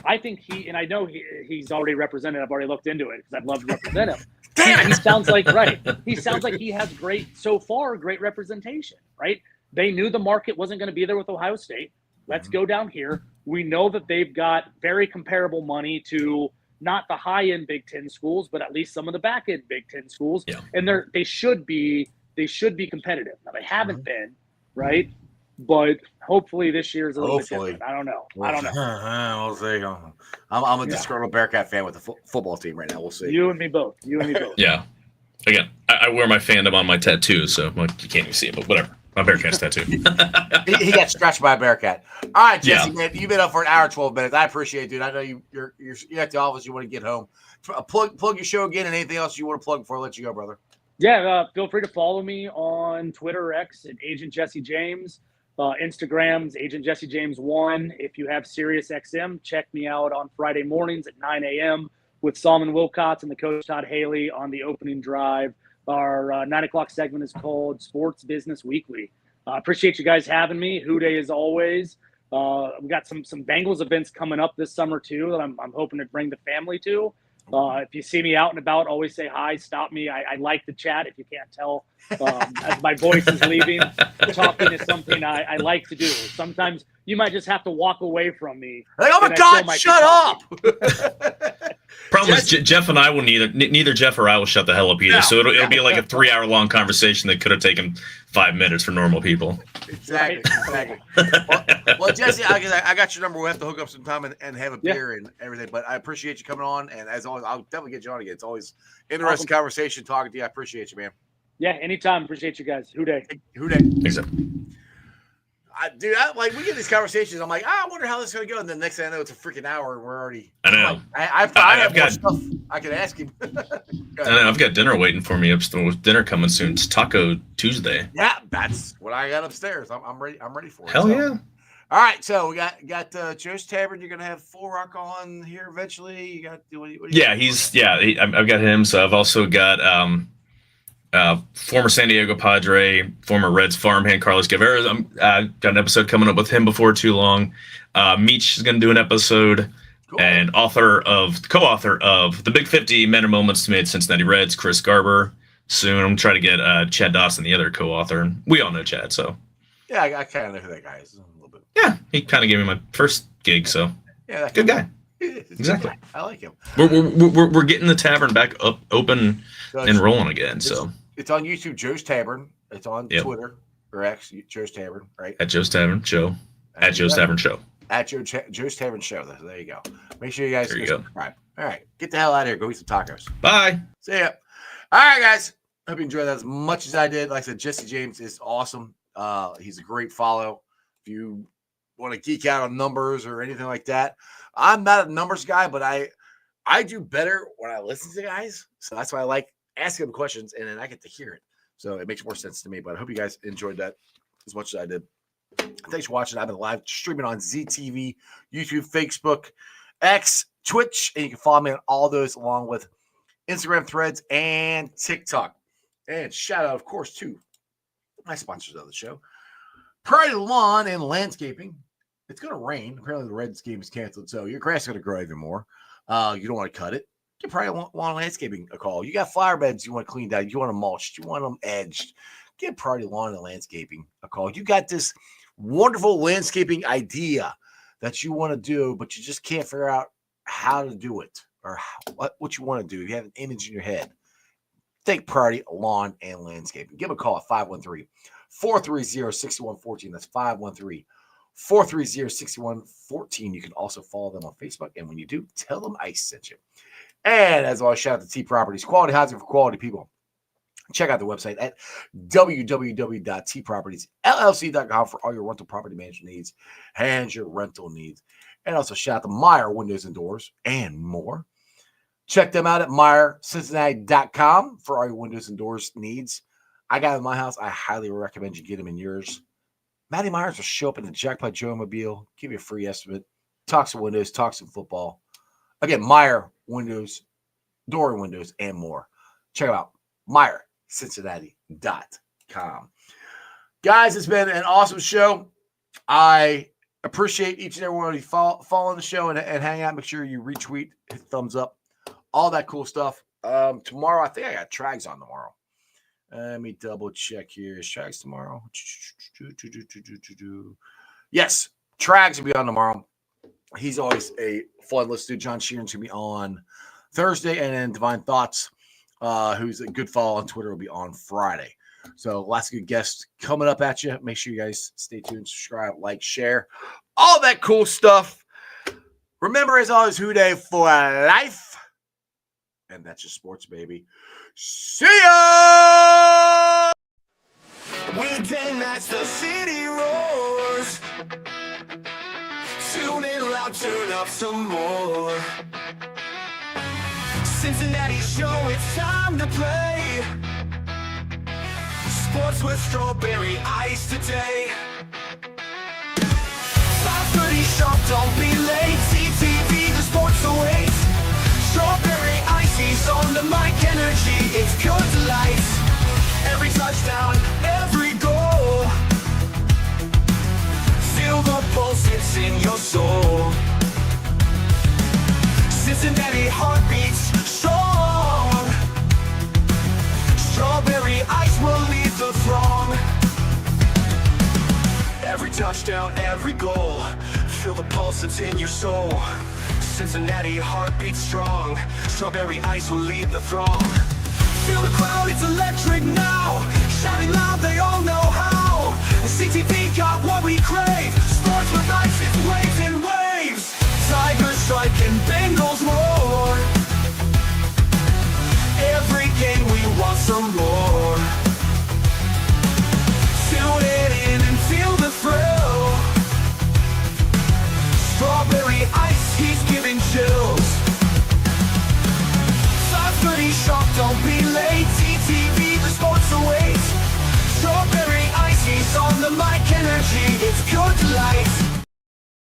S4: I think and I know he's already represented. I've already looked into it because I'd love to represent him. Damn, he sounds like He sounds like he has great representation. Right. They knew the market wasn't going to be there with Ohio State. Let's go down here. We know that they've got very comparable money to. Not the high-end Big Ten schools, but at least some of the back-end Big Ten schools, and they should be competitive. Now they haven't been, right? But hopefully this year is a little bit different. I don't know.
S2: We'll see. I'm a disgruntled Bearcat fan with the football team right now. We'll see.
S4: You and me both.
S3: Yeah. Again, I wear my fandom on my tattoo, so you can't even see it, but whatever. My Bearcat's tattoo.
S2: he got scratched by a Bearcat. All right, Jesse, man, you've been up for an hour and 12 minutes. I appreciate it, dude. I know you're at the office. You want to get home. Plug your show again, and anything else you want to plug before I let you go, brother.
S4: Yeah, feel free to follow me on Twitter or X at Agent Jesse James. Instagram's Agent Jesse James 1. If you have Sirius XM, check me out on Friday mornings at 9 a.m. with Solomon Wilcots and the coach Todd Haley on the opening drive. Our 9 o'clock segment is called Sports Business Weekly. Appreciate you guys having me. Houday as always. We got some Bengals events coming up this summer too that I'm hoping to bring the family to. If you see me out and about, always say hi. Stop me. I like to chat. If you can't tell, as my voice is leaving, talking is something I like to do. Sometimes you might just have to walk away from me.
S2: Like, oh my God, shut up!
S3: Problem is, Jeff and I will neither Jeff or I will shut the hell up either. So it'll be like a 3-hour-long conversation that could have taken 5 minutes for normal people.
S2: Exactly. Well, Jesse, I got your number. We'll have to hook up some time and have a beer and everything. But I appreciate you coming on. And as always, I'll definitely get you on again. It's always interesting conversation talking to you. I appreciate you, man.
S4: Yeah, anytime. Appreciate you guys. Houday.
S3: Exactly.
S2: Dude, we get these conversations. I'm like, I wonder how this is going to go. And then next thing I know, it's a freaking hour and we're already.
S3: I know.
S2: I have more stuff I can ask him.
S3: I know. I've got dinner waiting for me upstairs. With dinner coming soon. It's Taco Tuesday.
S2: Yeah, that's what I got upstairs. I'm ready. I'm ready for it.
S3: Hell yeah.
S2: All right, so we got Joe's Tavern. You're gonna have Full Rock on here eventually. You got
S3: I've got him. So I've also got former San Diego Padre, former Reds farmhand Carlos Guevara. I've got an episode coming up with him before too long. Meech is going to do an episode, cool. And co-author of The Big 50 Men and Moments Made Cincinnati Reds, Chris Garber. Soon I'm trying to get Chad Dawson, the other co-author. We all know Chad, so.
S2: Yeah, I kind of know who that guy is a little bit.
S3: Yeah, he kind of gave me my first gig, so.
S2: Yeah,
S3: good guy. Exactly.
S2: I like him.
S3: We're getting the tavern back up, open, and rolling again. So
S2: it's on YouTube, Joe's Tavern. It's on
S3: Yep.
S2: Twitter or X, Joe's Tavern, right?
S3: At Joe's Tavern Show. At Joe's Tavern Show.
S2: At Joe's Tavern Show. There you go. Make sure you guys
S3: Go.
S2: subscribe. All right. Get the hell out of here. Go eat some tacos.
S3: Bye.
S2: See ya. All right, guys. Hope you enjoyed that as much as I did. Like I said, Jesse James is awesome. He's a great follow. If you want to geek out on numbers or anything like that, I'm not a numbers guy, but I do better when I listen to guys. So that's why I like asking them questions, and then I get to hear it. So it makes more sense to me. But I hope you guys enjoyed that as much as I did. Thanks for watching. I've been live streaming on ZTV, YouTube, Facebook, X, Twitch, and you can follow me on all those along with Instagram, Threads, and TikTok. And shout out, of course, to my sponsors of the show, Priority Lawn and Landscaping. It's going to rain. Apparently, the Reds game is canceled, so your grass is going to grow even more. You don't want to cut it. Give Priority Lawn and Landscaping a call. You got flower beds you want cleaned out. You want them mulched. You want them edged. Give Priority Lawn and Landscaping a call. You got this wonderful landscaping idea that you want to do, but you just can't figure out how to do it or what you want to do. You have an image in your head. Think Priority Lawn and Landscaping. Give them a call at 513-430-6114. That's 513-430-6114. You can also follow them on Facebook. And when you do, tell them I sent you. And as always, shout out to T Properties, quality housing for quality people. Check out the website at www.tpropertiesllc.com for all your rental property management needs and your rental needs. And also shout out to Meyer Windows and Doors and more. Check them out at MeyerCincinnati.com for all your windows and doors needs. I got them in my house. I highly recommend you get them in yours. Matty Myers will show up in the Jackpot Joe Mobile, give you a free estimate, talk some windows, talk some football. Again, Meyer Windows, Door and Windows, and more. Check them out. MeyerCincinnati.com. Guys, it's been an awesome show. I appreciate each and every one of you following the show and hang out. Make sure you retweet, hit thumbs up, all that cool stuff. Tomorrow, I think I got Trags on tomorrow. Let me double check here. Is Trags tomorrow? Yes, Trags will be on tomorrow. He's always a fun listen to. John Sheeran's going to be on Thursday, and then Divine Thoughts, who's a good follow on Twitter, will be on Friday. So lots of good guests coming up at you. Make sure you guys stay tuned, subscribe, like, share, all that cool stuff. Remember, as always, Who Dey for life. And that's your sports, baby. See ya!
S1: Weekday nights, the city roars. Tune in loud, turn up some more. Cincinnati show, it's time to play. Sports with strawberry ice today. 5:30 sharp, don't be late. CTV, the sports awaits. Strawberry ice, he's on the mic, energy, it's pure delight. Every touchdown, every goal. Feel the pulse, it's in your soul. Cincinnati heartbeats strong. Strawberry ice will lead the throng. Every touchdown, every goal. Feel the pulse, it's in your soul. Cincinnati heartbeats strong. Strawberry ice will lead the throng. Feel the crowd, it's electric now. Shouting loud, they all know how. The CTV got what we crave. Sports with ice, it's waves and waves. Tigers strike and Bengals roar. Every game we want some more. Tune it in and feel the thrill. Strawberry ice, he's giving chills. 5:30 sharp, don't be late. CTV, the sports awaits. Strawberry ice, he's on the mic, energy, it's pure delight.